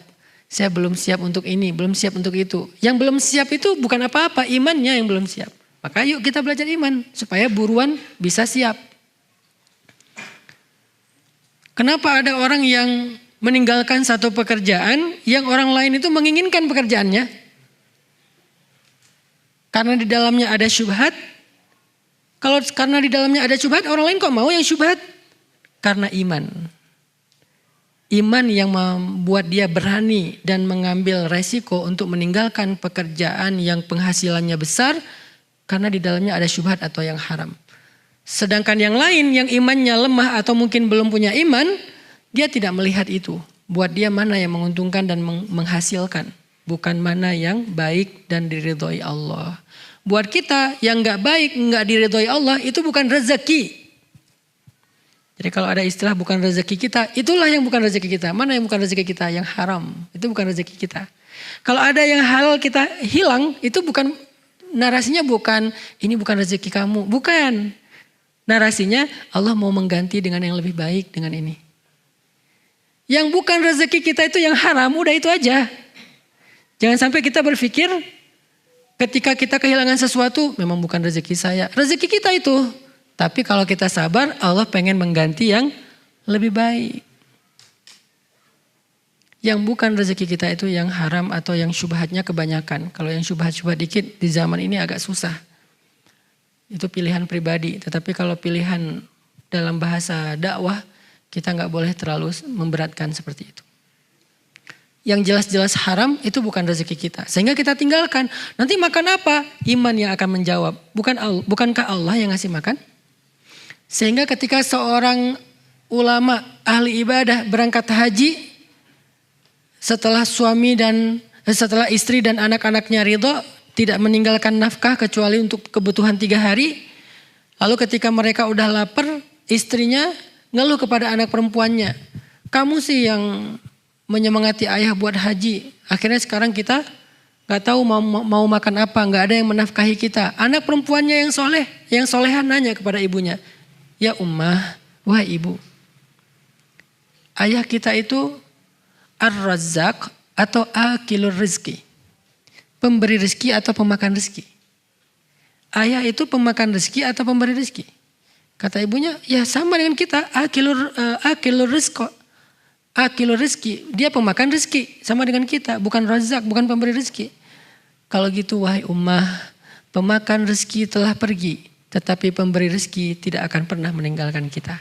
Saya belum siap untuk ini, belum siap untuk itu. Yang belum siap itu bukan apa-apa, imannya yang belum siap. Maka yuk kita belajar iman, supaya buruan bisa siap. Kenapa ada orang yang meninggalkan satu pekerjaan, yang orang lain itu menginginkan pekerjaannya? Karena di dalamnya ada syubhat. Kalau karena di dalamnya ada syubhat, orang lain kok mau yang syubhat? Karena iman. Iman yang membuat dia berani dan mengambil resiko untuk meninggalkan pekerjaan yang penghasilannya besar karena di dalamnya ada syubhat atau yang haram. Sedangkan yang lain yang imannya lemah atau mungkin belum punya iman, dia tidak melihat itu. Buat dia mana yang menguntungkan dan menghasilkan, bukan mana yang baik dan diridhoi Allah. Buat kita yang gak baik, gak diridhoi Allah, itu bukan rezeki. Jadi kalau ada istilah bukan rezeki kita, itulah yang bukan rezeki kita. Mana yang bukan rezeki kita? Yang haram. Itu bukan rezeki kita. Kalau ada yang halal kita hilang, itu bukan, narasinya bukan, ini bukan rezeki kamu. Bukan. Narasinya Allah mau mengganti dengan yang lebih baik dengan ini. Yang bukan rezeki kita itu yang haram, udah itu aja. Jangan sampai kita berpikir ketika kita kehilangan sesuatu, memang bukan rezeki saya. Rezeki kita itu. Tapi kalau kita sabar, Allah pengen mengganti yang lebih baik. Yang bukan rezeki kita itu yang haram atau yang syubhatnya kebanyakan. Kalau yang syubhat-syubhat dikit di zaman ini agak susah. Itu pilihan pribadi. Tetapi kalau pilihan dalam bahasa dakwah, kita nggak boleh terlalu memberatkan seperti itu. Yang jelas-jelas haram itu bukan rezeki kita. Sehingga kita tinggalkan. Nanti makan apa? Iman yang akan menjawab. Bukankah Allah yang ngasih makan? Sehingga ketika seorang ulama ahli ibadah berangkat haji, setelah setelah istri dan anak-anaknya ridho, tidak meninggalkan nafkah kecuali untuk kebutuhan 3 hari. Lalu ketika mereka udah lapar, istrinya ngeluh kepada anak perempuannya. Kamu sih yang menyemangati ayah buat haji. Akhirnya sekarang kita gak tahu mau makan apa, gak ada yang menafkahi kita. Anak perempuannya yang solehan nanya kepada ibunya, ya ummah, wahai ibu, ayah kita itu ar-razzaq atau akilur rizki, pemberi rizki atau pemakan rizki. Ayah itu pemakan rizki atau pemberi rizki? Kata ibunya, ya sama dengan kita, akilur rizko. Akilur rizki, dia pemakan rizki sama dengan kita, bukan razak, bukan pemberi rizki. Kalau gitu wahai ummah, pemakan rizki telah pergi, tetapi pemberi rizki tidak akan pernah meninggalkan kita.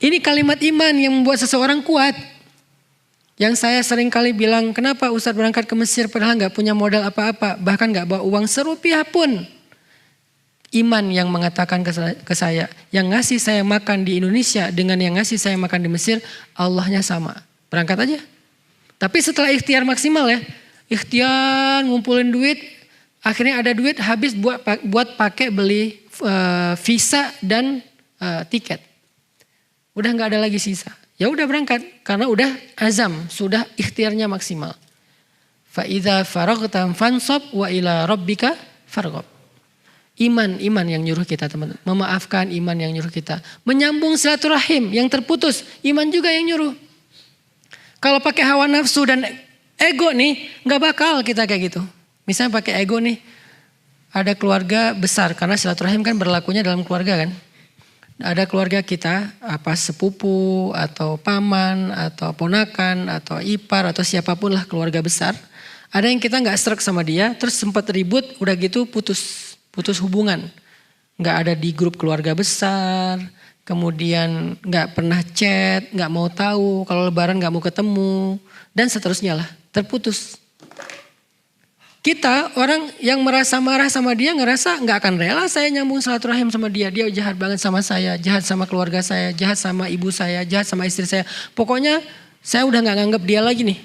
Ini kalimat iman yang membuat seseorang kuat. Yang saya sering kali bilang, kenapa Ustadz berangkat ke Mesir padahal gak punya modal apa-apa, bahkan gak bawa uang serupiah pun. Iman yang mengatakan ke saya, yang ngasih saya makan di Indonesia dengan yang ngasih saya makan di Mesir, Allahnya sama. Berangkat aja. Tapi setelah ikhtiar maksimal ya, ikhtiar ngumpulin duit, akhirnya ada duit habis buat pakai beli visa dan tiket. Udah nggak ada lagi sisa. Ya udah berangkat karena udah azam, sudah ikhtiarnya maksimal. Fa idza faraghta fansab wa ila rabbika farghab. Iman yang nyuruh kita teman-teman. Memaafkan, iman yang nyuruh kita. Menyambung silaturahim yang terputus, iman juga yang nyuruh. Kalau pakai hawa nafsu dan ego nih, gak bakal kita kayak gitu. Misalnya pakai ego nih, ada keluarga besar, karena silaturahim kan berlakunya dalam keluarga kan. Ada keluarga kita, apa sepupu, atau paman, atau ponakan, atau ipar, atau siapapun lah keluarga besar. Ada yang kita gak srek sama dia, terus sempat ribut, udah gitu putus hubungan, nggak ada di grup keluarga besar, kemudian nggak pernah chat, nggak mau tahu, kalau lebaran nggak mau ketemu, dan seterusnya lah, terputus. Kita orang yang merasa marah sama dia ngerasa nggak akan rela saya nyambung silaturahim sama dia, dia jahat banget sama saya, jahat sama keluarga saya, jahat sama ibu saya, jahat sama istri saya, pokoknya saya udah nggak nganggap dia lagi nih,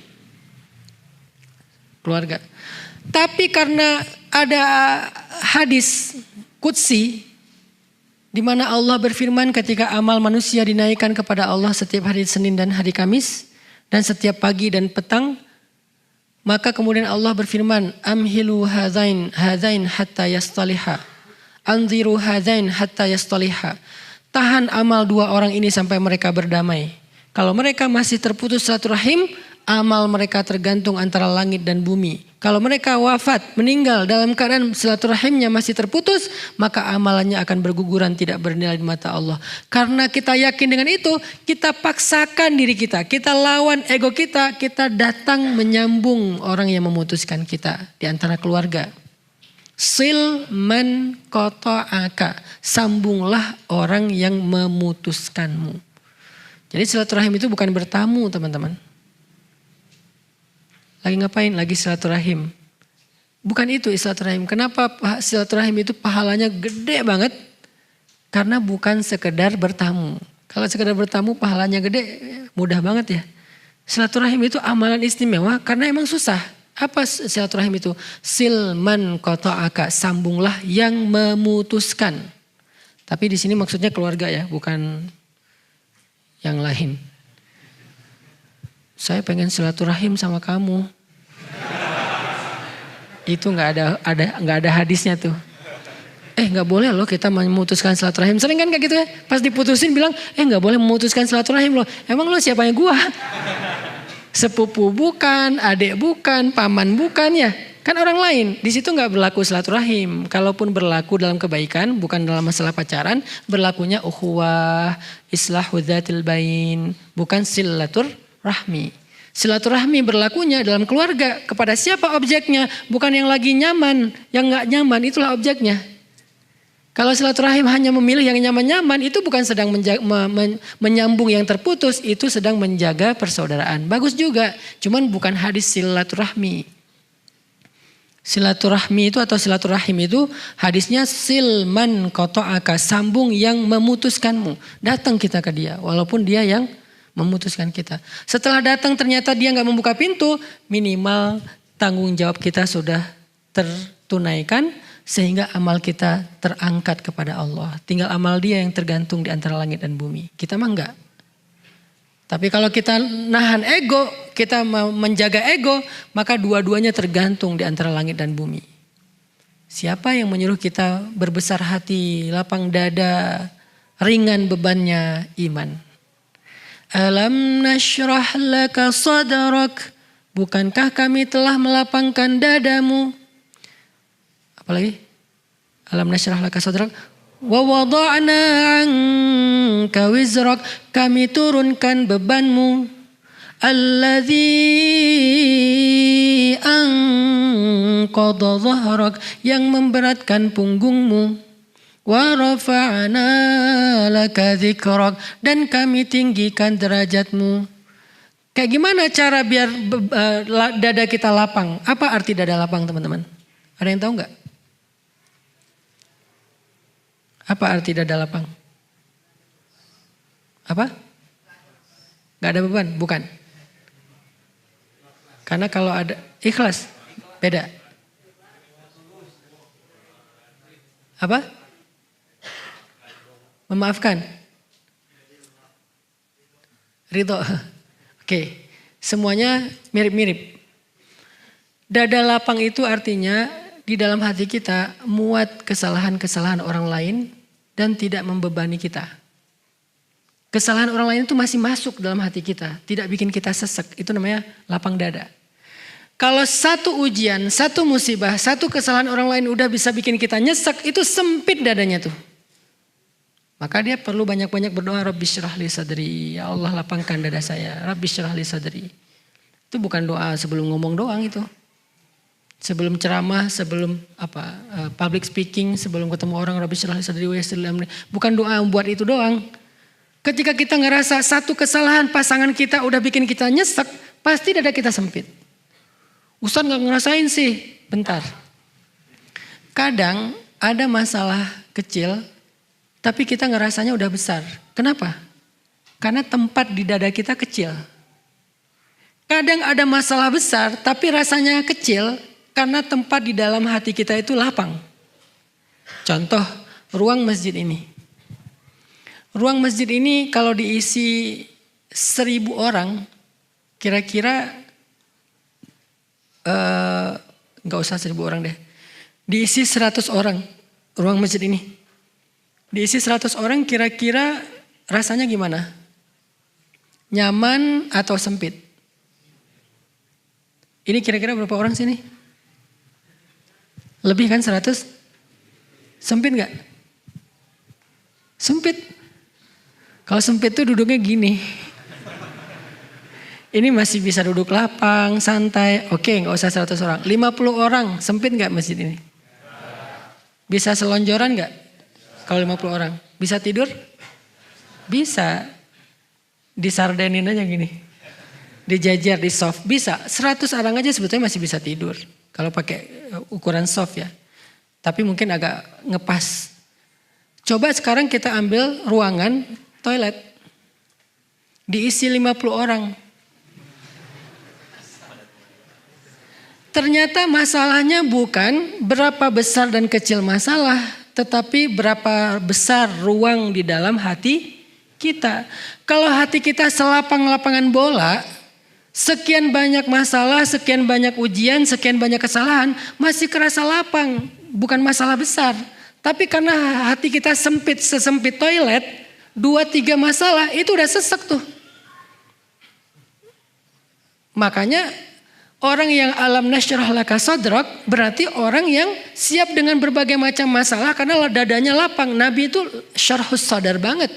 keluarga. Tapi karena ada hadis qudsi di mana Allah berfirman ketika amal manusia dinaikkan kepada Allah setiap hari Senin dan hari Kamis dan setiap pagi dan petang, maka kemudian Allah berfirman, amhilu hadzain hatta yastaliha, anziru hadzain hatta yastaliha. Tahan amal 2 orang ini sampai mereka berdamai. Kalau mereka masih terputus silaturahim, amal mereka tergantung antara langit dan bumi. Kalau mereka wafat, meninggal dalam keadaan silaturahimnya masih terputus, maka amalannya akan berguguran, tidak bernilai di mata Allah. Karena kita yakin dengan itu, kita paksakan diri kita, kita lawan ego kita datang menyambung orang yang memutuskan kita di antara keluarga. Sil man qata'aka, sambunglah orang yang memutuskanmu. Jadi silaturahim itu bukan bertamu teman-teman. Lagi ngapain? Lagi silaturahim. Bukan itu silaturahim. Kenapa silaturahim itu pahalanya gede banget? Karena bukan sekedar bertamu. Kalau sekedar bertamu pahalanya gede, mudah banget ya. Silaturahim itu amalan istimewa karena emang susah. Apa silaturahim itu? Silman qata'aka, sambunglah yang memutuskan. Tapi di sini maksudnya keluarga ya, bukan yang lain. Saya pengen silaturahim sama kamu. Itu nggak ada hadisnya tuh. Nggak boleh loh kita memutuskan silaturahim. Sering kan kayak gitu ya. Pas diputusin bilang, nggak boleh memutuskan silaturahim loh. Emang lo siapanya gua? Sepupu bukan, adik bukan, paman bukan ya. Kan orang lain. Di situ nggak berlaku silaturahim. Kalaupun berlaku dalam kebaikan, bukan dalam masalah pacaran, berlakunya ukhuwah, islahu dzatil bain, bukan silaturahmi. Silaturahmi berlakunya dalam keluarga. Kepada siapa objeknya? Bukan yang lagi nyaman, yang nggak nyaman itulah objeknya. Kalau silaturahim hanya memilih yang nyaman-nyaman, itu bukan sedang menyambung yang terputus, itu sedang menjaga persaudaraan. Bagus juga, cuman bukan hadis silaturahmi. Silaturahmi itu atau silaturahim itu hadisnya silman qata'aka, sambung yang memutuskanmu. Datang kita ke dia, walaupun dia yang memutuskan kita. Setelah datang ternyata dia nggak membuka pintu, minimal tanggung jawab kita sudah tertunaikan. Sehingga amal kita terangkat kepada Allah. Tinggal amal dia yang tergantung di antara langit dan bumi. Kita mah enggak. Tapi kalau kita nahan ego, kita mau menjaga ego, maka dua-duanya tergantung di antara langit dan bumi. Siapa yang menyuruh kita berbesar hati, lapang dada, ringan bebannya iman. Alam nashrah laka sadrak. Bukankah kami telah melapangkan dadamu? Apalagi? Alam nashrah laka sadrak wa wada'na 'anka wizrak. Kami turunkan bebanmu. Alladzi anqadha dhahrak, yang memberatkan punggungmu. Wa rafa'na laka dzikrak, dan kami tinggikan derajatmu. Kayak gimana cara biar dada kita lapang? Apa arti dada lapang, teman-teman? Ada yang tahu nggak? Apa arti dada lapang? Apa? Gak ada beban? Bukan. Karena kalau ada ikhlas, beda. Apa? Memaafkan. Ridho. Oke. Semuanya mirip-mirip. Dada lapang itu artinya di dalam hati kita muat kesalahan-kesalahan orang lain dan tidak membebani kita. Kesalahan orang lain itu masih masuk dalam hati kita, tidak bikin kita sesek. Itu namanya lapang dada. Kalau satu ujian, satu musibah, satu kesalahan orang lain udah bisa bikin kita nyesek, itu sempit dadanya tuh. Maka dia perlu banyak-banyak berdoa, Rabbi syrah li sadri, ya Allah lapangkan dada saya, Rabbi syrah li sadri. Itu bukan doa sebelum ngomong doang itu. Sebelum ceramah, sebelum public speaking, sebelum ketemu orang, Rabbi syrah li sadri wa yassir li amri. Bukan doa buat itu doang. Ketika kita ngerasa satu kesalahan pasangan kita udah bikin kita nyesek, pasti dada kita sempit. Ustaz gak ngerasain sih, bentar. Kadang ada masalah kecil, tapi kita ngerasanya udah besar. Kenapa? Karena tempat di dada kita kecil. Kadang ada masalah besar, tapi rasanya kecil, karena tempat di dalam hati kita itu lapang. Contoh, ruang masjid ini. Ruang masjid ini kalau diisi 1000 orang, kira-kira gak usah 1000 orang deh. Diisi 100 orang ruang masjid ini. Diisi 100 orang kira-kira rasanya gimana? Nyaman atau sempit? Ini kira-kira berapa orang sini? Lebih kan 100? Sempit gak? Sempit. Kalau sempit tuh duduknya gini. Ini masih bisa duduk lapang, santai. Oke, gak usah 100 orang. 50 orang, sempit gak masjid ini? Bisa selonjoran gak? Kalau 50 orang. Bisa tidur? Bisa. Disardenin aja gini. Dijajar, di soft. Bisa. 100 orang aja sebetulnya masih bisa tidur. Kalau pakai ukuran soft ya. Tapi mungkin agak ngepas. Coba sekarang kita ambil ruangan toilet. Diisi 50 orang. Ternyata masalahnya bukan berapa besar dan kecil masalah. Tetapi berapa besar ruang di dalam hati kita. Kalau hati kita selapang-lapangan bola. Sekian banyak masalah, sekian banyak ujian, sekian banyak kesalahan. Masih kerasa lapang. Bukan masalah besar. Tapi karena hati kita sempit, sesempit toilet. 2-3 masalah itu udah sesek tuh. Makanya orang yang alam nasyrah laka sadrak berarti orang yang siap dengan berbagai macam masalah karena dadanya lapang. Nabi itu syarhus sadar banget.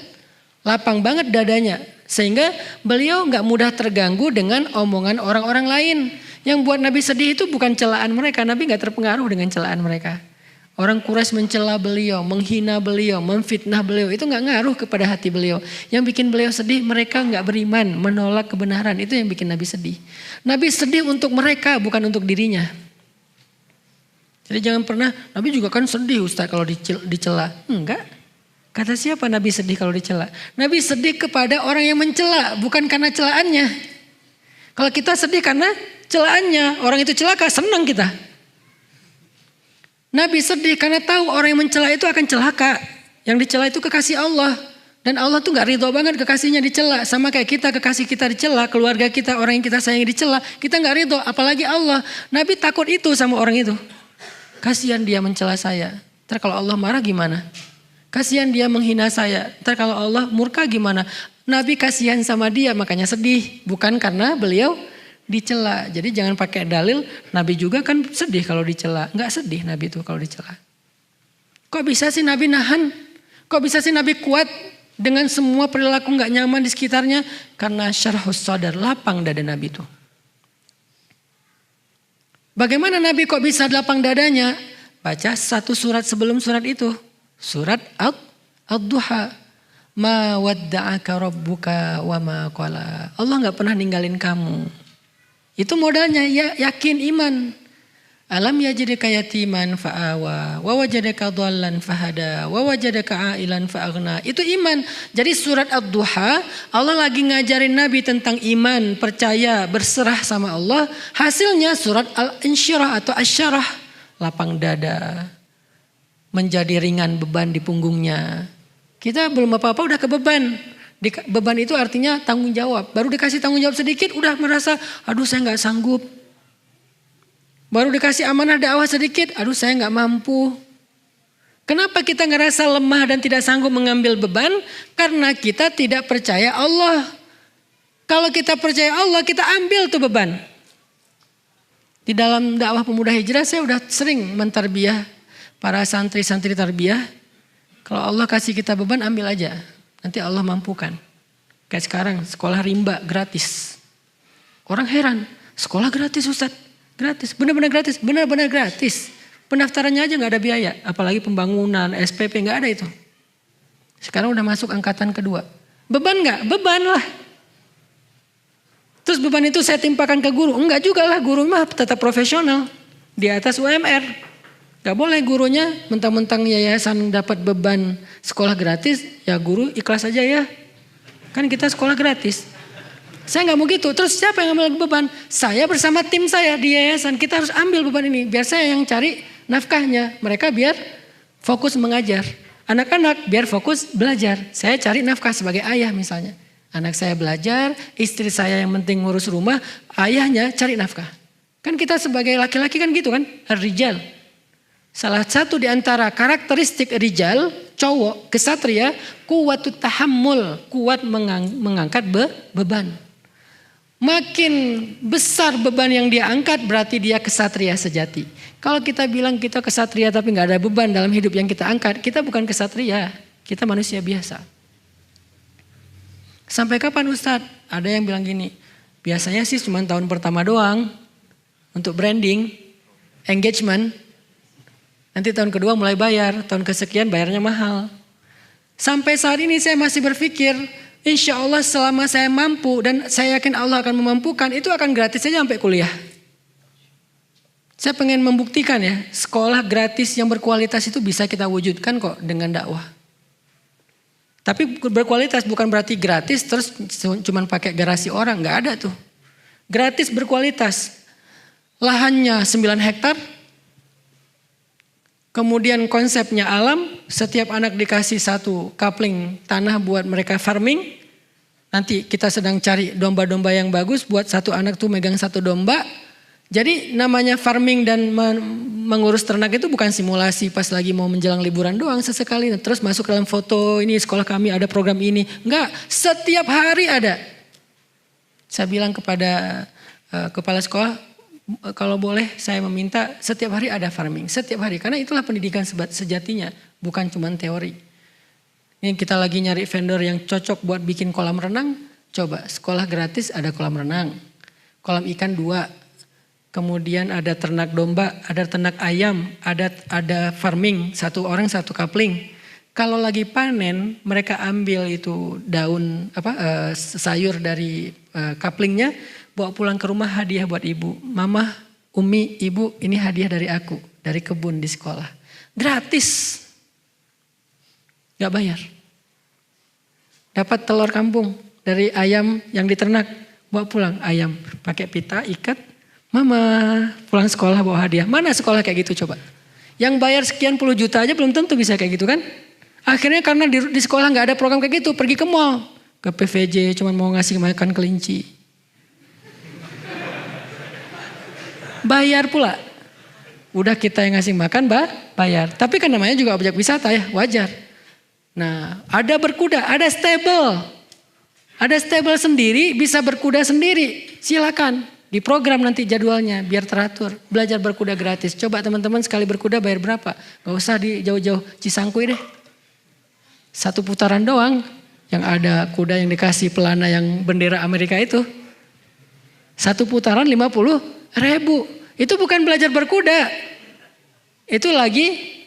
Lapang banget dadanya. Sehingga beliau gak mudah terganggu dengan omongan orang-orang lain. Yang buat Nabi sedih itu bukan celaan mereka. Nabi gak terpengaruh dengan celaan mereka. Orang Quraisy mencela beliau, menghina beliau, memfitnah beliau. Itu gak ngaruh kepada hati beliau. Yang bikin beliau sedih mereka gak beriman, menolak kebenaran. Itu yang bikin Nabi sedih. Nabi sedih untuk mereka bukan untuk dirinya. Jadi jangan pernah, Nabi juga kan sedih Ustaz kalau dicela. Enggak. Kata siapa Nabi sedih kalau dicela? Nabi sedih kepada orang yang mencela, bukan karena celaannya. Kalau kita sedih karena celaannya, orang itu celaka, senang kita. Nabi sedih karena tahu orang yang mencela itu akan celaka. Yang dicela itu kekasih Allah. Dan Allah tuh gak ridho banget kekasihnya dicela. Sama kayak kita, kekasih kita dicela, keluarga kita, orang yang kita sayangi dicela. Kita gak ridho, apalagi Allah. Nabi takut itu sama orang itu. Kasihan dia mencela saya. Ntar kalau Allah marah gimana? Kasihan dia menghina saya. Ntar kalau Allah murka gimana? Nabi kasihan sama dia makanya sedih. Bukan karena beliau dicela. Jadi jangan pakai dalil Nabi juga kan sedih kalau dicela. Enggak sedih Nabi itu kalau dicela. Kok bisa sih Nabi nahan? Kok bisa sih Nabi kuat dengan semua perilaku enggak nyaman di sekitarnya? Karena syarhus sadar, lapang dada Nabi itu. Bagaimana Nabi kok bisa lapang dadanya? Baca satu surat sebelum surat itu. Surat Ad-Duha. Ma wadda'aka rabbuka wa ma qala. Allah enggak pernah ninggalin kamu. Itu modalnya ya, yakin iman. Alam yajidka yatiman fa'awa wa wajadaka dhallan fahada wa wajadaka ailan fa'aghna. Itu iman. Jadi surat Ad-Duha Allah lagi ngajarin Nabi tentang iman, percaya, berserah sama Allah. Hasilnya surat Al-Insyirah atau Asyarah, lapang dada. Menjadi ringan beban di punggungnya. Kita belum apa-apa udah kebeban. Beban itu artinya tanggung jawab. Baru dikasih tanggung jawab sedikit udah merasa aduh saya gak sanggup. Baru dikasih amanah dakwah sedikit, aduh saya gak mampu. Kenapa kita ngerasa lemah dan tidak sanggup mengambil beban? Karena kita tidak percaya Allah. Kalau kita percaya Allah kita ambil tuh beban. Di dalam dakwah pemuda hijrah saya udah sering mentarbiyah para santri-santri tarbiyah. Kalau Allah kasih kita beban ambil aja. Nanti Allah mampukan. Kayak sekarang sekolah rimba gratis. Orang heran, sekolah gratis Ustaz. Gratis, benar-benar gratis, benar-benar gratis. Pendaftarannya aja gak ada biaya. Apalagi pembangunan, SPP gak ada itu. Sekarang udah masuk angkatan kedua. Beban gak? Beban lah. Terus beban itu saya timpakan ke guru. Enggak juga lah, guru mah tetap profesional. Di atas UMR. Gak boleh gurunya mentang-mentang yayasan dapat beban sekolah gratis, ya guru ikhlas aja ya. Kan kita sekolah gratis. Saya gak mau gitu. Terus siapa yang ambil beban? Saya bersama tim saya di yayasan. Kita harus ambil beban ini. Biar saya yang cari nafkahnya. Mereka biar fokus mengajar. Anak-anak biar fokus belajar. Saya cari nafkah sebagai ayah misalnya. Anak saya belajar, istri saya yang penting ngurus rumah, ayahnya cari nafkah. Kan kita sebagai laki-laki kan gitu kan, ar-rijal. Salah satu di antara karakteristik rijal, cowok, kesatria, kuwatut tahammul, kuat mengangkat beban. Makin besar beban yang dia angkat berarti dia kesatria sejati. Kalau kita bilang kita kesatria tapi gak ada beban dalam hidup yang kita angkat, kita bukan kesatria, kita manusia biasa. Sampai kapan Ustadz? Ada yang bilang gini, biasanya sih cuma tahun pertama doang untuk branding, engagement. Nanti tahun kedua mulai bayar, tahun kesekian bayarnya mahal. Sampai saat ini saya masih berpikir, insya Allah selama saya mampu dan saya yakin Allah akan memampukan, itu akan gratis saja sampai kuliah. Saya pengen membuktikan ya, sekolah gratis yang berkualitas itu bisa kita wujudkan kok dengan dakwah. Tapi berkualitas bukan berarti gratis terus cuma pakai garasi orang, nggak ada tuh. Gratis berkualitas. Lahannya 9 hektar. Kemudian konsepnya alam, setiap anak dikasih 1 kapling tanah buat mereka farming. Nanti kita sedang cari domba-domba yang bagus buat 1 anak tuh megang 1 domba. Jadi namanya farming dan mengurus ternak itu bukan simulasi pas lagi mau menjelang liburan doang sesekali. Terus masuk dalam foto, ini sekolah kami ada program ini. Enggak, setiap hari ada. Saya bilang kepada kepala sekolah, kalau boleh saya meminta setiap hari ada farming, setiap hari, karena itulah pendidikan sejatinya, bukan cuma teori. Ini kita lagi nyari vendor yang cocok buat bikin kolam renang, coba sekolah gratis ada kolam renang, kolam ikan 2, kemudian ada ternak domba, ada ternak ayam, ada farming, 1 orang 1 kapling. Kalau lagi panen, mereka ambil itu daun sayur dari kaplingnya, bawa pulang ke rumah hadiah buat ibu. Mama, Umi, ibu, ini hadiah dari aku, dari kebun di sekolah. Gratis. Gak bayar. Dapat telur kampung dari ayam yang diternak, bawa pulang ayam. Pakai pita, ikat, mama pulang sekolah bawa hadiah. Mana sekolah kayak gitu coba? Yang bayar sekian puluh juta aja belum tentu bisa kayak gitu kan? Akhirnya karena di sekolah gak ada program kayak gitu, pergi ke mall. Ke PVJ cuma mau ngasih makan kelinci. Bayar pula. Udah kita yang ngasih makan bayar. Tapi kan namanya juga objek wisata ya, wajar. Nah, ada berkuda, ada stable. Ada stable sendiri, bisa berkuda sendiri. Silakan. Di program nanti jadwalnya biar teratur. Belajar berkuda gratis. Coba teman-teman sekali berkuda bayar berapa? Gak usah di jauh-jauh Cisangkuy deh. 1 putaran doang. Yang ada kuda yang dikasih pelana yang bendera Amerika itu. 1 putaran 50.000. Itu bukan belajar berkuda. Itu lagi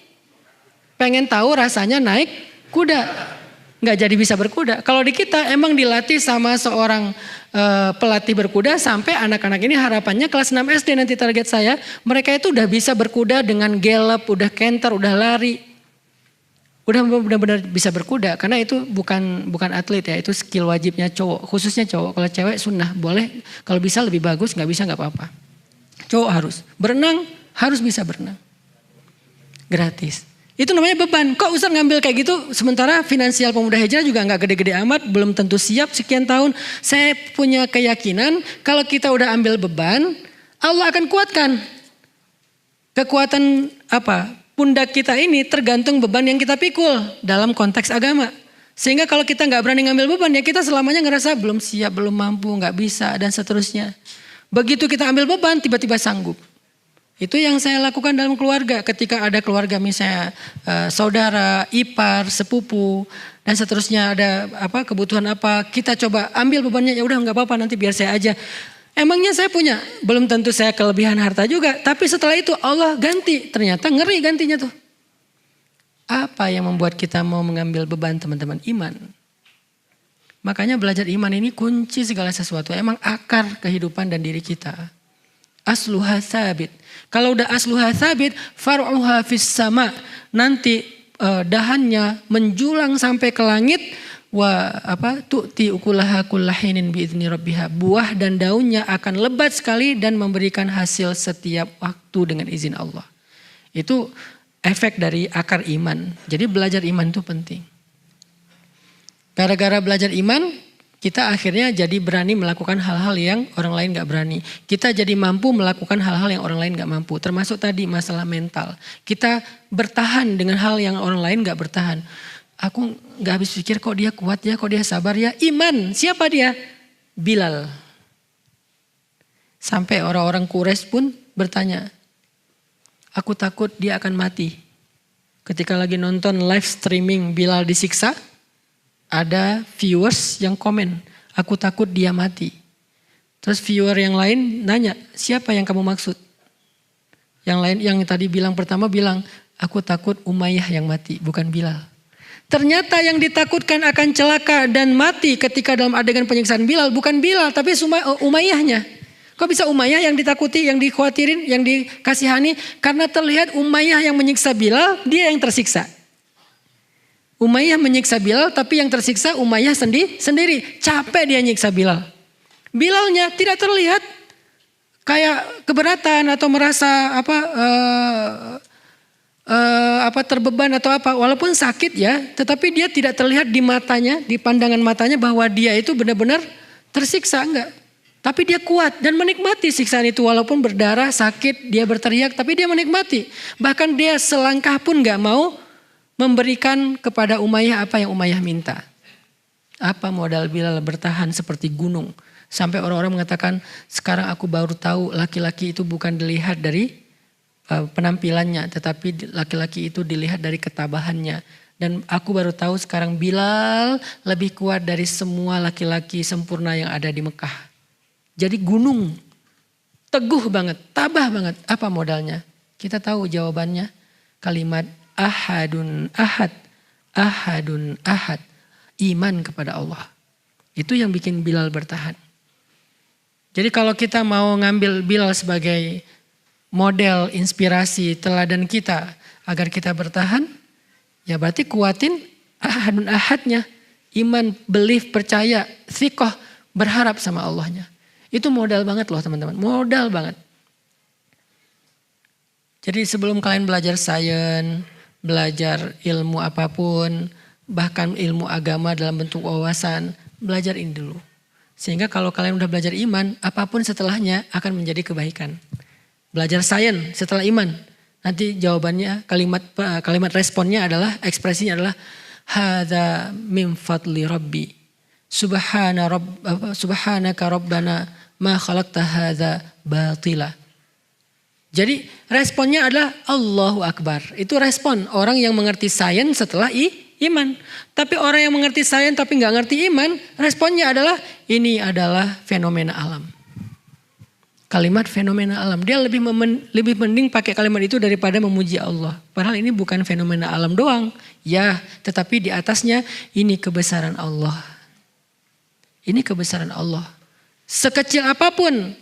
pengen tahu rasanya naik kuda. Gak jadi bisa berkuda. Kalau di kita emang dilatih sama seorang pelatih berkuda sampai anak-anak ini harapannya kelas 6 SD nanti target saya. Mereka itu udah bisa berkuda dengan gallop, udah canter, udah lari. Udah benar-benar bisa berkuda. Karena itu bukan atlet ya, itu skill wajibnya cowok. Khususnya cowok, kalau cewek sunnah boleh. Kalau bisa lebih bagus, gak bisa gak apa-apa. Cowok harus. Berenang harus bisa berenang. Gratis. Itu namanya beban. Kok Ustaz ngambil kayak gitu sementara finansial pemuda hijrah juga gak gede-gede amat. Belum tentu siap sekian tahun. Saya punya keyakinan kalau kita udah ambil beban, Allah akan kuatkan. Kekuatan pundak kita ini tergantung beban yang kita pikul dalam konteks agama. Sehingga kalau kita gak berani ngambil beban ya kita selamanya ngerasa belum siap, belum mampu, gak bisa dan seterusnya. Begitu kita ambil beban tiba-tiba sanggup. Itu yang saya lakukan dalam keluarga. Ketika ada keluarga misalnya saudara, ipar, sepupu dan seterusnya ada kebutuhan apa, kita coba ambil bebannya, ya udah nggak apa-apa nanti biar saya aja. Emangnya saya punya, belum tentu saya kelebihan harta juga, tapi setelah itu Allah ganti, ternyata ngeri gantinya tuh. Apa yang membuat kita mau mengambil beban teman-teman? Iman. Makanya belajar iman ini kunci segala sesuatu. Emang akar kehidupan dan diri kita. Asluha sabit. Kalau udah asluha sabit, far'uha fis sama. Nanti dahannya menjulang sampai ke langit. Tu'ti ukulaha kullahinin biizni rabbiha. Buah dan daunnya akan lebat sekali dan memberikan hasil setiap waktu dengan izin Allah. Itu efek dari akar iman. Jadi belajar iman itu penting. Gara-gara belajar iman, kita akhirnya jadi berani melakukan hal-hal yang orang lain gak berani. Kita jadi mampu melakukan hal-hal yang orang lain gak mampu. Termasuk tadi masalah mental. Kita bertahan dengan hal yang orang lain gak bertahan. Aku gak habis pikir kok dia kuat ya, kok dia sabar ya. Iman, siapa dia? Bilal. Sampai orang-orang Quraisy pun bertanya, aku takut dia akan mati. Ketika lagi nonton live streaming Bilal disiksa, ada viewers yang komen, aku takut dia mati. Terus viewer yang lain nanya, siapa yang kamu maksud? Yang lain yang tadi pertama bilang, aku takut Umayyah yang mati, bukan Bilal. Ternyata yang ditakutkan akan celaka dan mati ketika dalam adegan penyiksaan Bilal, bukan Bilal tapi Umayyahnya. Kok bisa Umayyah yang ditakuti, yang dikhawatirin, yang dikasihani? Karena terlihat Umayyah yang menyiksa Bilal, dia yang tersiksa. Umayyah menyiksa Bilal, tapi yang tersiksa Umayyah sendiri. Capek dia nyiksa Bilal. Bilalnya tidak terlihat kayak keberatan atau merasa terbeban atau apa. Walaupun sakit ya, tetapi dia tidak terlihat di matanya, di pandangan matanya bahwa dia itu benar-benar tersiksa, enggak. Tapi dia kuat dan menikmati siksaan itu walaupun berdarah, sakit, dia berteriak, tapi dia menikmati. Bahkan dia selangkah pun enggak mau memberikan kepada Umayyah apa yang Umayyah minta. Apa modal Bilal bertahan seperti gunung. Sampai orang-orang mengatakan, sekarang aku baru tahu laki-laki itu bukan dilihat dari penampilannya, tetapi laki-laki itu dilihat dari ketabahannya. Dan aku baru tahu sekarang Bilal lebih kuat dari semua laki-laki sempurna yang ada di Mekah. Jadi gunung, teguh banget, tabah banget. Apa modalnya? Kita tahu jawabannya. Kalimat ahadun ahad, ahadun ahad. Iman kepada Allah. Itu yang bikin Bilal bertahan. Jadi kalau kita mau ngambil Bilal sebagai model, inspirasi, teladan kita agar kita bertahan, ya berarti kuatin ahadun ahadnya. Iman, belief, percaya, thiqah, berharap sama Allahnya. Itu modal banget loh teman-teman, modal banget. Jadi sebelum kalian belajar sains, belajar ilmu apapun, bahkan ilmu agama dalam bentuk wawasan, belajar ini dulu. Sehingga kalau kalian udah belajar iman, apapun setelahnya akan menjadi kebaikan. Belajar sains setelah iman, nanti jawabannya kalimat responnya adalah, ekspresinya adalah hadza min fadli rabbi. Subhanaka rabbana ma khalaqta hadza batila. Jadi responnya adalah Allahu Akbar. Itu respon orang yang mengerti sains setelah iman. Tapi orang yang mengerti sains tapi nggak ngerti iman, responnya adalah ini adalah fenomena alam. Kalimat fenomena alam. Dia lebih mending pakai kalimat itu daripada memuji Allah. Padahal ini bukan fenomena alam doang. Ya, tetapi di atasnya ini kebesaran Allah. Ini kebesaran Allah. Sekecil apapun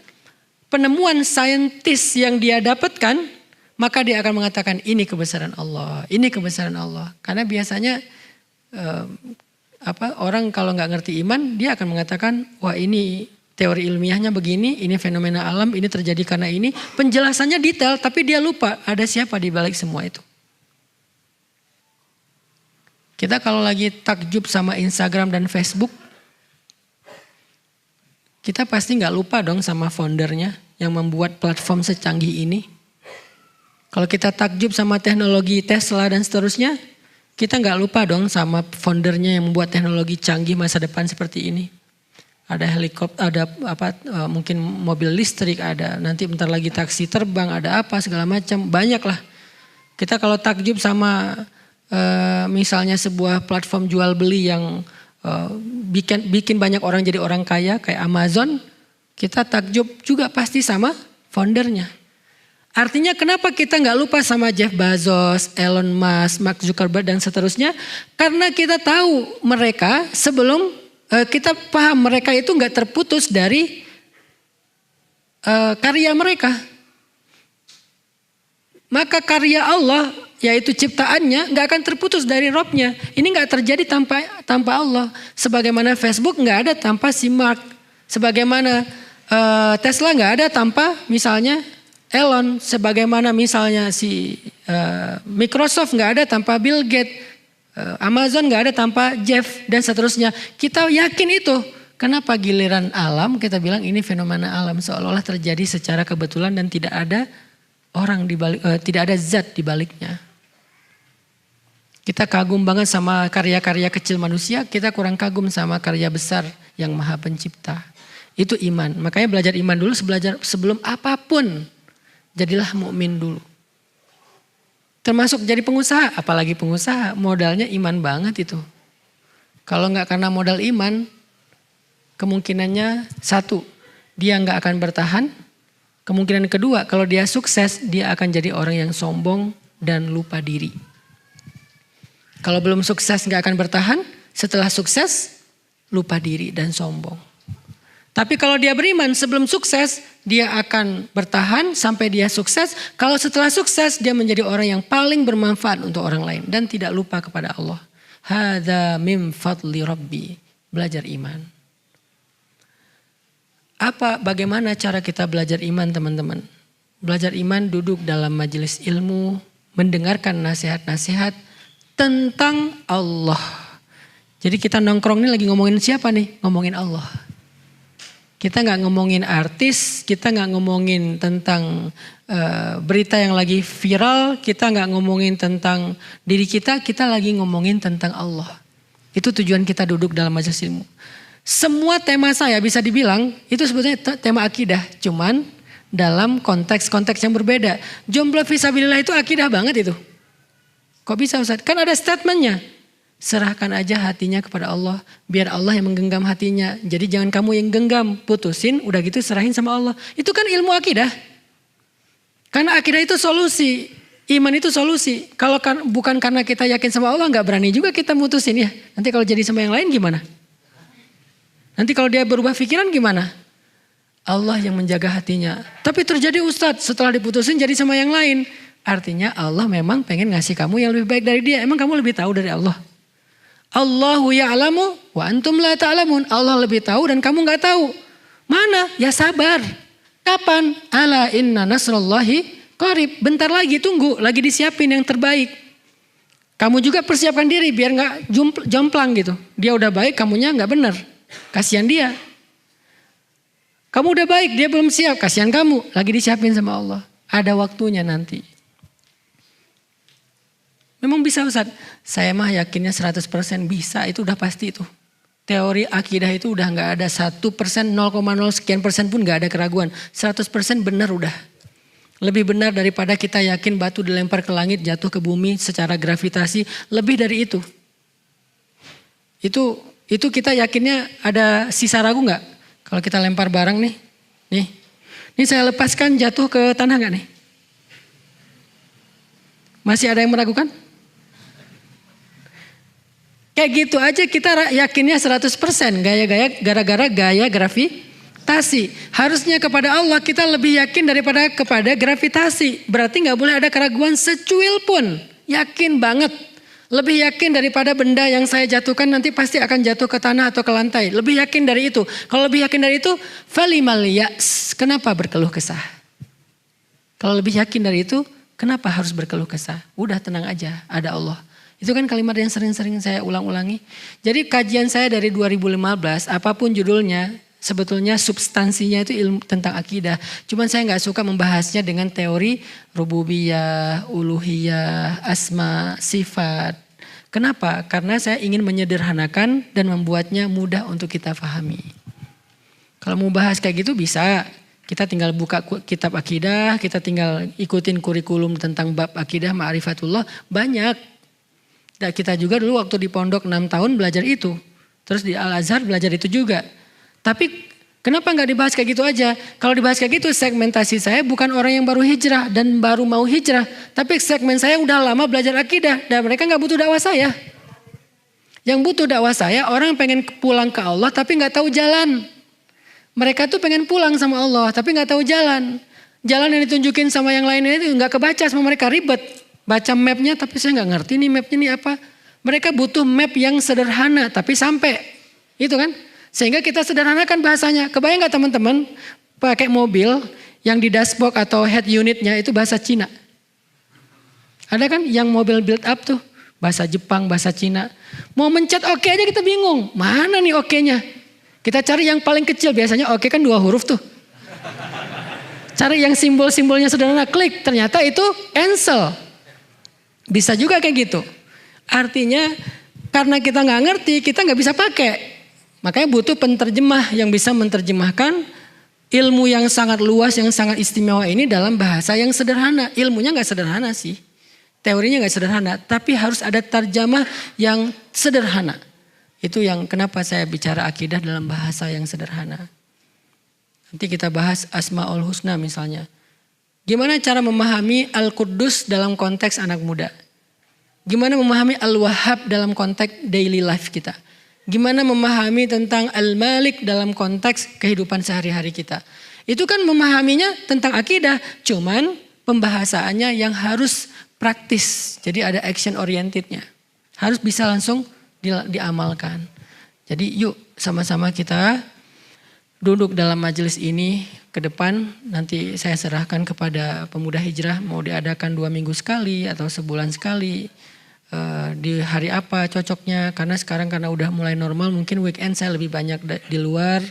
penemuan saintis yang dia dapatkan, maka dia akan mengatakan ini kebesaran Allah, ini kebesaran Allah. Karena biasanya orang kalau nggak ngerti iman, dia akan mengatakan, wah ini teori ilmiahnya begini, ini fenomena alam, ini terjadi karena ini. Penjelasannya detail, tapi dia lupa ada siapa di balik semua itu. Kita kalau lagi takjub sama Instagram dan Facebook, kita pasti nggak lupa dong sama foundernya yang membuat platform secanggih ini. Kalau kita takjub sama teknologi Tesla dan seterusnya, kita nggak lupa dong sama foundernya yang membuat teknologi canggih masa depan seperti ini. Ada helikopter, ada mungkin mobil listrik, ada nanti bentar lagi taksi terbang, ada apa segala macam, banyak lah. Kita kalau takjub sama misalnya sebuah platform jual beli yang bikin banyak orang jadi orang kaya kayak Amazon, kita takjub juga pasti sama foundernya. Artinya kenapa kita nggak lupa sama Jeff Bezos, Elon Musk, Mark Zuckerberg dan seterusnya? Karena kita tahu mereka sebelum kita paham mereka itu nggak terputus dari karya mereka. Maka karya Allah yaitu ciptaannya nggak akan terputus dari Robnya. Ini nggak terjadi tanpa Allah. Sebagaimana Facebook nggak ada tanpa si Mark. Sebagaimana Tesla nggak ada tanpa misalnya Elon. Sebagaimana misalnya si Microsoft nggak ada tanpa Bill Gates. Amazon nggak ada tanpa Jeff dan seterusnya. Kita yakin itu. Kenapa giliran alam kita bilang ini fenomena alam seolah-olah terjadi secara kebetulan dan tidak ada orang di balik, tidak ada zat di baliknya. Kita kagum banget sama karya-karya kecil manusia, kita kurang kagum sama karya besar yang Maha Pencipta. Itu iman. Makanya belajar iman dulu sebelum apapun. Jadilah mukmin dulu. Termasuk jadi pengusaha, apalagi pengusaha, modalnya iman banget itu. Kalau nggak karena modal iman, kemungkinannya satu, dia nggak akan bertahan. Kemungkinan kedua, kalau dia sukses, dia akan jadi orang yang sombong dan lupa diri. Kalau belum sukses nggak akan bertahan, setelah sukses lupa diri dan sombong. Tapi kalau dia beriman sebelum sukses, dia akan bertahan sampai dia sukses. Kalau setelah sukses, dia menjadi orang yang paling bermanfaat untuk orang lain dan tidak lupa kepada Allah. Hadza min fadli rabbi. Belajar iman. Bagaimana cara kita belajar iman, teman-teman? Belajar iman duduk dalam majelis ilmu, mendengarkan nasihat-nasihat tentang Allah. Jadi kita nongkrong ini lagi ngomongin siapa nih? Ngomongin Allah. Kita nggak ngomongin artis, kita nggak ngomongin tentang berita yang lagi viral, kita nggak ngomongin tentang diri kita lagi ngomongin tentang Allah. Itu tujuan kita duduk dalam majelis ilmu. Semua tema saya bisa dibilang itu sebetulnya tema akidah. Cuman dalam konteks-konteks yang berbeda. Jomblo fisabilillah itu akidah banget itu. Kok bisa Ustaz? Kan ada statementnya. Serahkan aja hatinya kepada Allah. Biar Allah yang menggenggam hatinya. Jadi jangan kamu yang genggam. Putusin, udah gitu serahin sama Allah. Itu kan ilmu akidah. Karena akidah itu solusi. Iman itu solusi. Kalau bukan karena kita yakin sama Allah, gak berani juga kita mutusin ya. Nanti kalau jadi sama yang lain gimana? Nanti kalau dia berubah pikiran gimana? Allah yang menjaga hatinya. Tapi terjadi Ustadz, setelah diputusin jadi sama yang lain. Artinya Allah memang pengen ngasih kamu yang lebih baik dari dia. Emang kamu lebih tahu dari Allah? Allahu ya'lamu wa antum la ta'lamun. Allah lebih tahu dan kamu gak tahu. Mana? Ya sabar. Kapan? Ala inna nasrullahi qarib. Bentar lagi, tunggu. Lagi disiapin yang terbaik. Kamu juga persiapkan diri biar gak jomplang gitu. Dia udah baik, kamunya gak benar. Kasihan dia. Kamu udah baik, dia belum siap. Kasihan kamu. Lagi disiapin sama Allah. Ada waktunya nanti. Memang bisa Ustaz. Saya mah yakinnya 100% bisa. Itu udah pasti itu. Teori akidah itu udah gak ada 1%, 0,0 sekian persen pun gak ada keraguan. 100% benar udah. Lebih benar daripada kita yakin batu dilempar ke langit, jatuh ke bumi secara gravitasi. Lebih dari itu. Itu kita yakinnya ada sisa ragu gak? Kalau kita lempar barang nih. Ini saya lepaskan jatuh ke tanah gak nih? Masih ada yang meragukan? Kayak gitu aja kita yakinnya 100%. Gara-gara gaya gravitasi. Harusnya kepada Allah kita lebih yakin daripada kepada gravitasi. Berarti gak boleh ada keraguan secuil pun. Yakin banget. Lebih yakin daripada benda yang saya jatuhkan nanti pasti akan jatuh ke tanah atau ke lantai. Lebih yakin dari itu. Kalau lebih yakin dari itu, falimal ya's. Kenapa berkeluh kesah? Kalau lebih yakin dari itu, kenapa harus berkeluh kesah? Udah tenang aja, ada Allah. Itu kan kalimat yang sering-sering saya ulang-ulangi. Jadi kajian saya dari 2015, apapun judulnya, sebetulnya substansinya itu ilmu tentang akidah. Cuman saya gak suka membahasnya dengan teori rububiyah, uluhiyah, asma, sifat. Kenapa? Karena saya ingin menyederhanakan dan membuatnya mudah untuk kita pahami. Kalau mau bahas kayak gitu bisa. Kita tinggal buka kitab akidah, kita tinggal ikutin kurikulum tentang bab akidah, ma'rifatullah, banyak. Dan kita juga dulu waktu di pondok 6 tahun belajar itu. Terus di Al-Azhar belajar itu juga. Tapi kenapa gak dibahas kayak gitu aja? Kalau dibahas kayak gitu segmentasi saya bukan orang yang baru hijrah dan baru mau hijrah. Tapi segmen saya udah lama belajar akidah dan mereka gak butuh dakwah saya. Yang butuh dakwah saya orang yang pengen pulang ke Allah tapi gak tahu jalan. Mereka tuh pengen pulang sama Allah tapi gak tahu jalan. Jalan yang ditunjukin sama yang lainnya itu gak kebaca sama mereka, ribet. Baca mapnya tapi saya gak ngerti nih mapnya nih apa. Mereka butuh map yang sederhana tapi sampai. Itu kan. Sehingga kita sederhanakan bahasanya. Kebayang gak teman-teman pakai mobil yang di dashboard atau head unitnya itu bahasa Cina. Ada kan yang mobil build up tuh. Bahasa Jepang, bahasa Cina. Mau mencet oke aja kita bingung. Mana nih oke-nya? Kita cari yang paling kecil. Biasanya oke kan 2 huruf tuh. Cari yang simbol-simbolnya sederhana. Klik. Ternyata itu cancel. Bisa juga kayak gitu. Artinya karena kita gak ngerti kita gak bisa pakai. Makanya butuh penterjemah yang bisa menerjemahkan ilmu yang sangat luas, yang sangat istimewa ini dalam bahasa yang sederhana. Ilmunya gak sederhana sih. Teorinya gak sederhana. Tapi harus ada terjemah yang sederhana. Itu yang kenapa saya bicara akidah dalam bahasa yang sederhana. Nanti kita bahas Asmaul Husna misalnya. Gimana cara memahami Al-Quddus dalam konteks anak muda? Gimana memahami Al-Wahhab dalam konteks daily life kita? Gimana memahami tentang Al-Malik dalam konteks kehidupan sehari-hari kita? Itu kan memahaminya tentang akidah, cuman pembahasannya yang harus praktis. Jadi ada action orientednya. Harus bisa langsung diamalkan. Jadi yuk sama-sama kita duduk dalam majelis ini ke depan. Nanti saya serahkan kepada pemuda hijrah mau diadakan 2 minggu sekali atau sebulan sekali. Di hari apa cocoknya, karena sekarang karena udah mulai normal mungkin weekend saya lebih banyak di luar.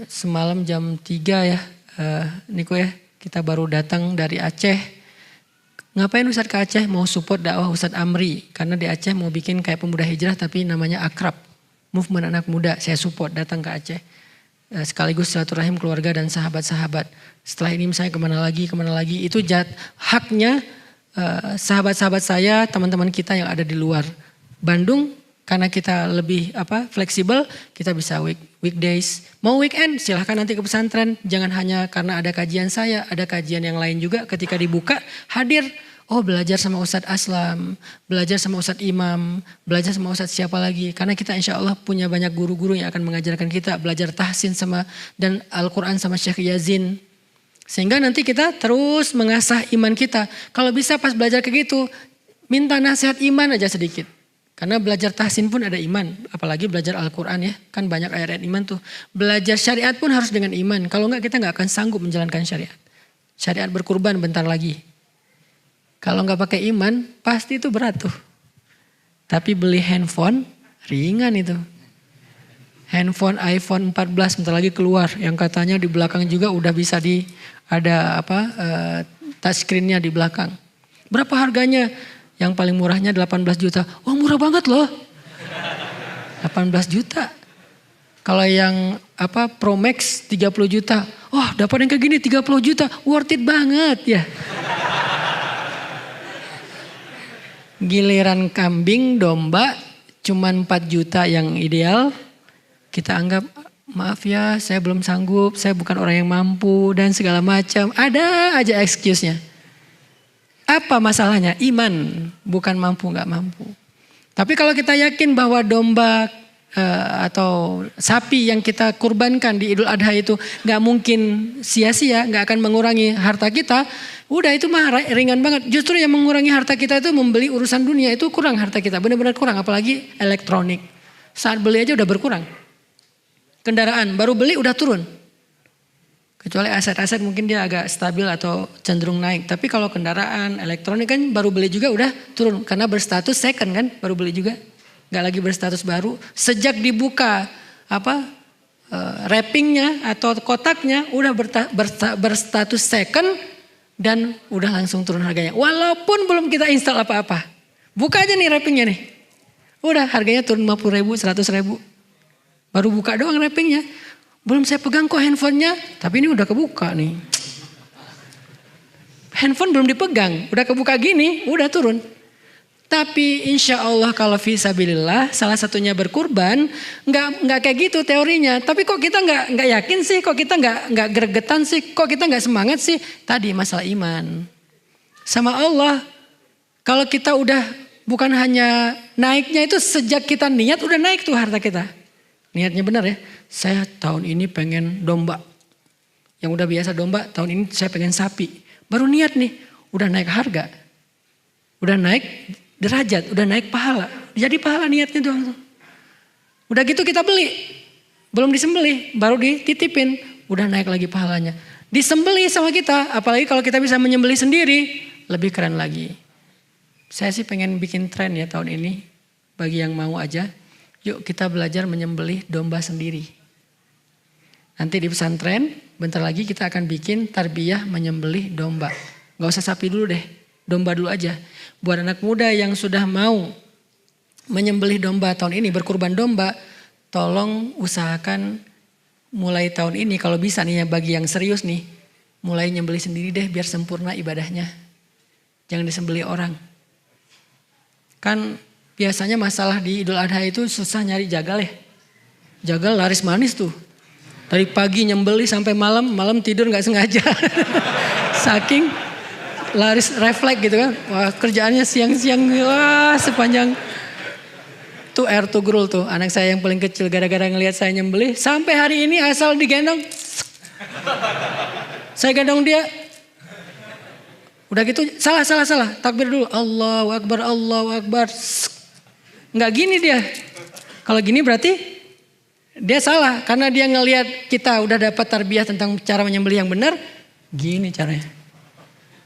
Semalam jam 3 ya Niko ya, kita baru datang dari Aceh. Ngapain Ustadz ke Aceh? Mau support dakwah Ustadz Amri, karena di Aceh mau bikin kayak pemuda hijrah tapi namanya Akrab. movement anak muda, saya support datang ke Aceh. Sekaligus silaturahim keluarga dan sahabat-sahabat. Setelah ini misalnya kemana lagi, itu haknya sahabat-sahabat saya, teman-teman kita yang ada di luar Bandung. Karena kita lebih fleksibel, kita bisa weekdays. Mau weekend silahkan nanti ke pesantren. Jangan hanya karena ada kajian saya, ada kajian yang lain juga. Ketika dibuka hadir. Oh belajar sama Ustadz Aslam, belajar sama Ustadz Imam, belajar sama Ustadz siapa lagi. Karena kita insya Allah punya banyak guru-guru yang akan mengajarkan kita. Belajar tahsin dan Al-Quran sama Syekh Yazin. Sehingga nanti kita terus mengasah iman kita. Kalau bisa pas belajar kayak gitu, minta nasihat iman aja sedikit. Karena belajar tahsin pun ada iman. Apalagi belajar Al-Quran ya. Kan banyak ayat-ayat iman tuh. Belajar syariat pun harus dengan iman. Kalau enggak kita enggak akan sanggup menjalankan syariat. Syariat berkurban bentar lagi. Kalau enggak pakai iman pasti itu berat tuh. Tapi beli handphone ringan itu. Handphone iPhone 14 bentar lagi keluar. Yang katanya di belakang juga udah bisa ada touchscreen-nya di belakang. Berapa harganya? Yang paling murahnya 18 juta. Oh murah banget loh. 18 juta. Kalau yang Pro Max 30 juta. Oh dapat yang kayak gini 30 juta. Worth it banget ya. Giliran kambing, domba cuman 4 juta yang ideal. Kita anggap maaf ya saya belum sanggup. Saya bukan orang yang mampu dan segala macam. Ada aja excuse-nya. Apa masalahnya? Iman, bukan mampu nggak mampu. Tapi kalau kita yakin bahwa domba atau sapi yang kita kurbankan di Idul Adha itu nggak mungkin sia-sia, nggak akan mengurangi harta kita, udah itu mah ringan banget. Justru yang mengurangi harta kita itu membeli urusan dunia itu kurang harta kita, benar-benar kurang. Apalagi elektronik, saat beli aja udah berkurang. Kendaraan baru beli udah turun. Kecuali aset-aset mungkin dia agak stabil atau cenderung naik. Tapi kalau kendaraan, elektronik kan baru beli juga udah turun. Karena berstatus second kan, baru beli juga. Gak lagi berstatus baru. Sejak dibuka wrappingnya atau kotaknya udah berstatus second dan udah langsung turun harganya. Walaupun belum kita install apa-apa. Buka aja nih wrappingnya nih. Udah harganya turun 50 ribu, 100 ribu. Baru buka doang wrappingnya. Belum saya pegang kok handphonenya, tapi ini udah kebuka nih. Handphone belum dipegang, udah kebuka gini, udah turun. Tapi insya Allah kalau fisabilillah, salah satunya berkurban, nggak kayak gitu teorinya. Tapi kok kita nggak yakin sih, kok kita nggak gregetan sih, kok kita nggak semangat sih? Tadi masalah iman. Sama Allah, kalau kita udah bukan hanya naiknya itu sejak kita niat udah naik tuh harta kita. Niatnya benar ya. Saya tahun ini pengen domba. Yang udah biasa domba, tahun ini saya pengen sapi. Baru niat nih, udah naik harga. Udah naik derajat, udah naik pahala. Jadi pahala niatnya doang tuh. Udah gitu kita beli. Belum disembelih, baru dititipin. Udah naik lagi pahalanya. Disembelih sama kita, apalagi kalau kita bisa menyembelih sendiri, lebih keren lagi. Saya sih pengen bikin tren ya tahun ini. Bagi yang mau aja. Yuk kita belajar menyembelih domba sendiri. Nanti di pesantren, bentar lagi kita akan bikin tarbiyah menyembelih domba. Gak usah sapi dulu deh, domba dulu aja. Buat anak muda yang sudah mau menyembelih domba tahun ini, berkurban domba, tolong usahakan mulai tahun ini kalau bisa nih ya bagi yang serius nih. Mulai nyembelih sendiri deh biar sempurna ibadahnya. Jangan disembelih orang. Kan biasanya masalah di Idul Adha itu susah nyari jagal ya. Jagal laris manis tuh. Dari pagi nyembeli sampai malam tidur gak sengaja. Saking laris refleks gitu kan. Wah kerjaannya siang-siang wah sepanjang. Tuh air to grul tuh anak saya yang paling kecil gara-gara ngelihat saya nyembeli. Sampai hari ini asal digendong. Saya gendong dia. Udah gitu salah. Takbir dulu. Allahu Akbar. Nggak gini dia. Kalau gini berarti dia salah. Karena dia ngelihat kita udah dapat tarbiyah tentang cara menyembelih yang benar. Gini caranya.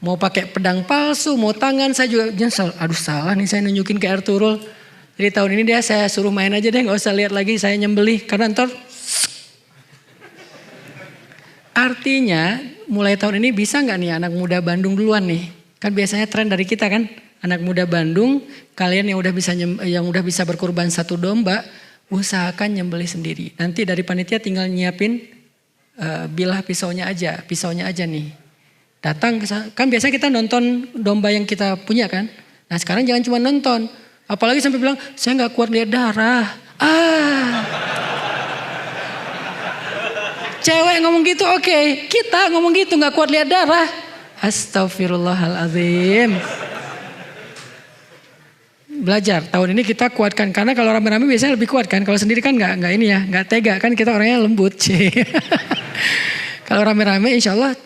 Mau pakai pedang palsu, mau tangan saya juga nyesel. Aduh salah nih saya nunjukin ke Ertugrul. Jadi tahun ini dia saya suruh main aja deh. Gak usah lihat lagi saya nyembelih. Karena ntar. Artinya mulai tahun ini bisa nggak nih anak muda Bandung duluan nih. Kan biasanya tren dari kita kan. Anak muda Bandung, kalian yang udah bisa berkurban 1 domba, usahakan nyembelih sendiri. Nanti dari panitia tinggal nyiapin bilah pisaunya aja nih. Datang kan biasanya kita nonton domba yang kita punya kan. Nah sekarang jangan cuma nonton, apalagi sampai bilang saya nggak kuat lihat darah. Cewek ngomong gitu oke. Kita ngomong gitu nggak kuat lihat darah. Astagfirullahaladzim. Belajar tahun ini kita kuatkan, karena kalau rame-rame biasanya lebih kuat kan. Kalau sendiri kan nggak ini ya, nggak tega kan, kita orangnya lembut sih. Kalau rame-rame insya Allah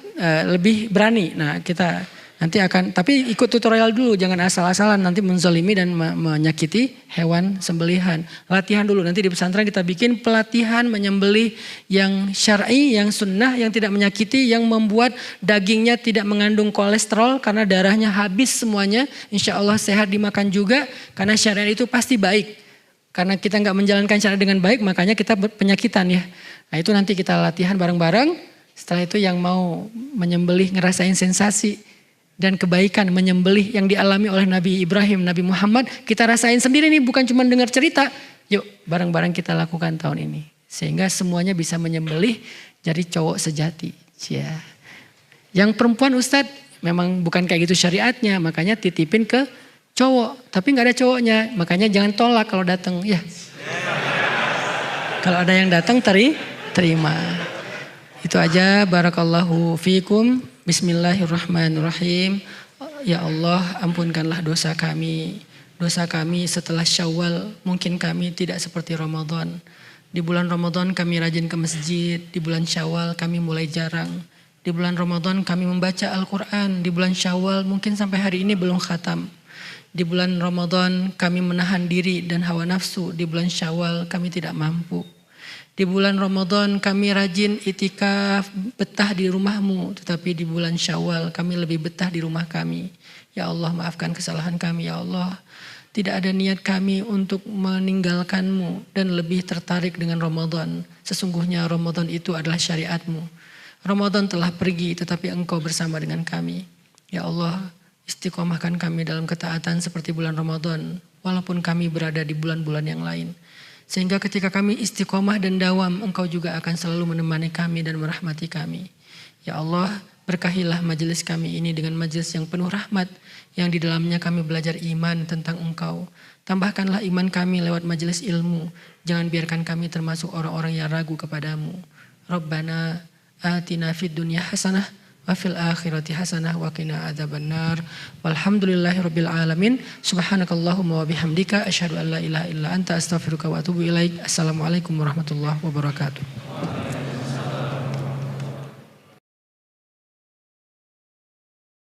lebih berani. Nah kita nanti akan, tapi ikut tutorial dulu, jangan asal-asalan nanti menzalimi dan menyakiti hewan sembelihan. Latihan dulu, nanti di pesantren kita bikin pelatihan menyembelih yang syar'i, yang sunnah, yang tidak menyakiti, yang membuat dagingnya tidak mengandung kolesterol karena darahnya habis semuanya. Insya Allah sehat dimakan juga, karena syariat itu pasti baik. Karena kita nggak menjalankan syariat dengan baik, makanya kita penyakitan ya. Nah itu nanti kita latihan bareng-bareng. Setelah itu yang mau menyembelih ngerasain sensasi dan kebaikan menyembelih yang dialami oleh Nabi Ibrahim, Nabi Muhammad, kita rasain sendiri nih, bukan cuma dengar cerita. Yuk bareng-bareng kita lakukan tahun ini. Sehingga semuanya bisa menyembelih jadi cowok sejati. Ya. Yang perempuan Ustadz memang bukan kayak gitu syariatnya, makanya titipin ke cowok. Tapi gak ada cowoknya, makanya jangan tolak kalau datang. Ya. Kalau ada yang datang terima. Itu aja, barakallahu fikum. Bismillahirrahmanirrahim. Ya Allah, ampunkanlah dosa kami. Dosa kami setelah Syawal, mungkin kami tidak seperti Ramadan. Di bulan Ramadan kami rajin ke masjid, di bulan Syawal kami mulai jarang. Di bulan Ramadan kami membaca Al-Quran, di bulan Syawal mungkin sampai hari ini belum khatam. Di bulan Ramadan kami menahan diri dan hawa nafsu, di bulan Syawal kami tidak mampu. Di bulan Ramadan kami rajin itikaf, betah di rumahmu. Tetapi di bulan Syawal kami lebih betah di rumah kami. Ya Allah, maafkan kesalahan kami ya Allah. Tidak ada niat kami untuk meninggalkanmu dan lebih tertarik dengan Ramadan. Sesungguhnya Ramadan itu adalah syariatmu. Ramadan telah pergi tetapi engkau bersama dengan kami. Ya Allah, istiqomahkan kami dalam ketaatan seperti bulan Ramadan. Walaupun kami berada di bulan-bulan yang lain. Sehingga ketika kami istiqomah dan dawam, engkau juga akan selalu menemani kami dan merahmati kami. Ya Allah, berkahilah majelis kami ini dengan majelis yang penuh rahmat, yang di dalamnya kami belajar iman tentang engkau. Tambahkanlah iman kami lewat majelis ilmu. Jangan biarkan kami termasuk orang-orang yang ragu kepadamu. Rabbana atina fid dunya hasanah wa fil akhirati hasanah wa qina adzabannar. Walhamdulillahirabbil alamin. Subhanakallahumma wa bihamdika asyhadu an la ilaha illa anta astaghfiruka wa atubu ilaik. Assalamualaikum warahmatullahi wabarakatuh.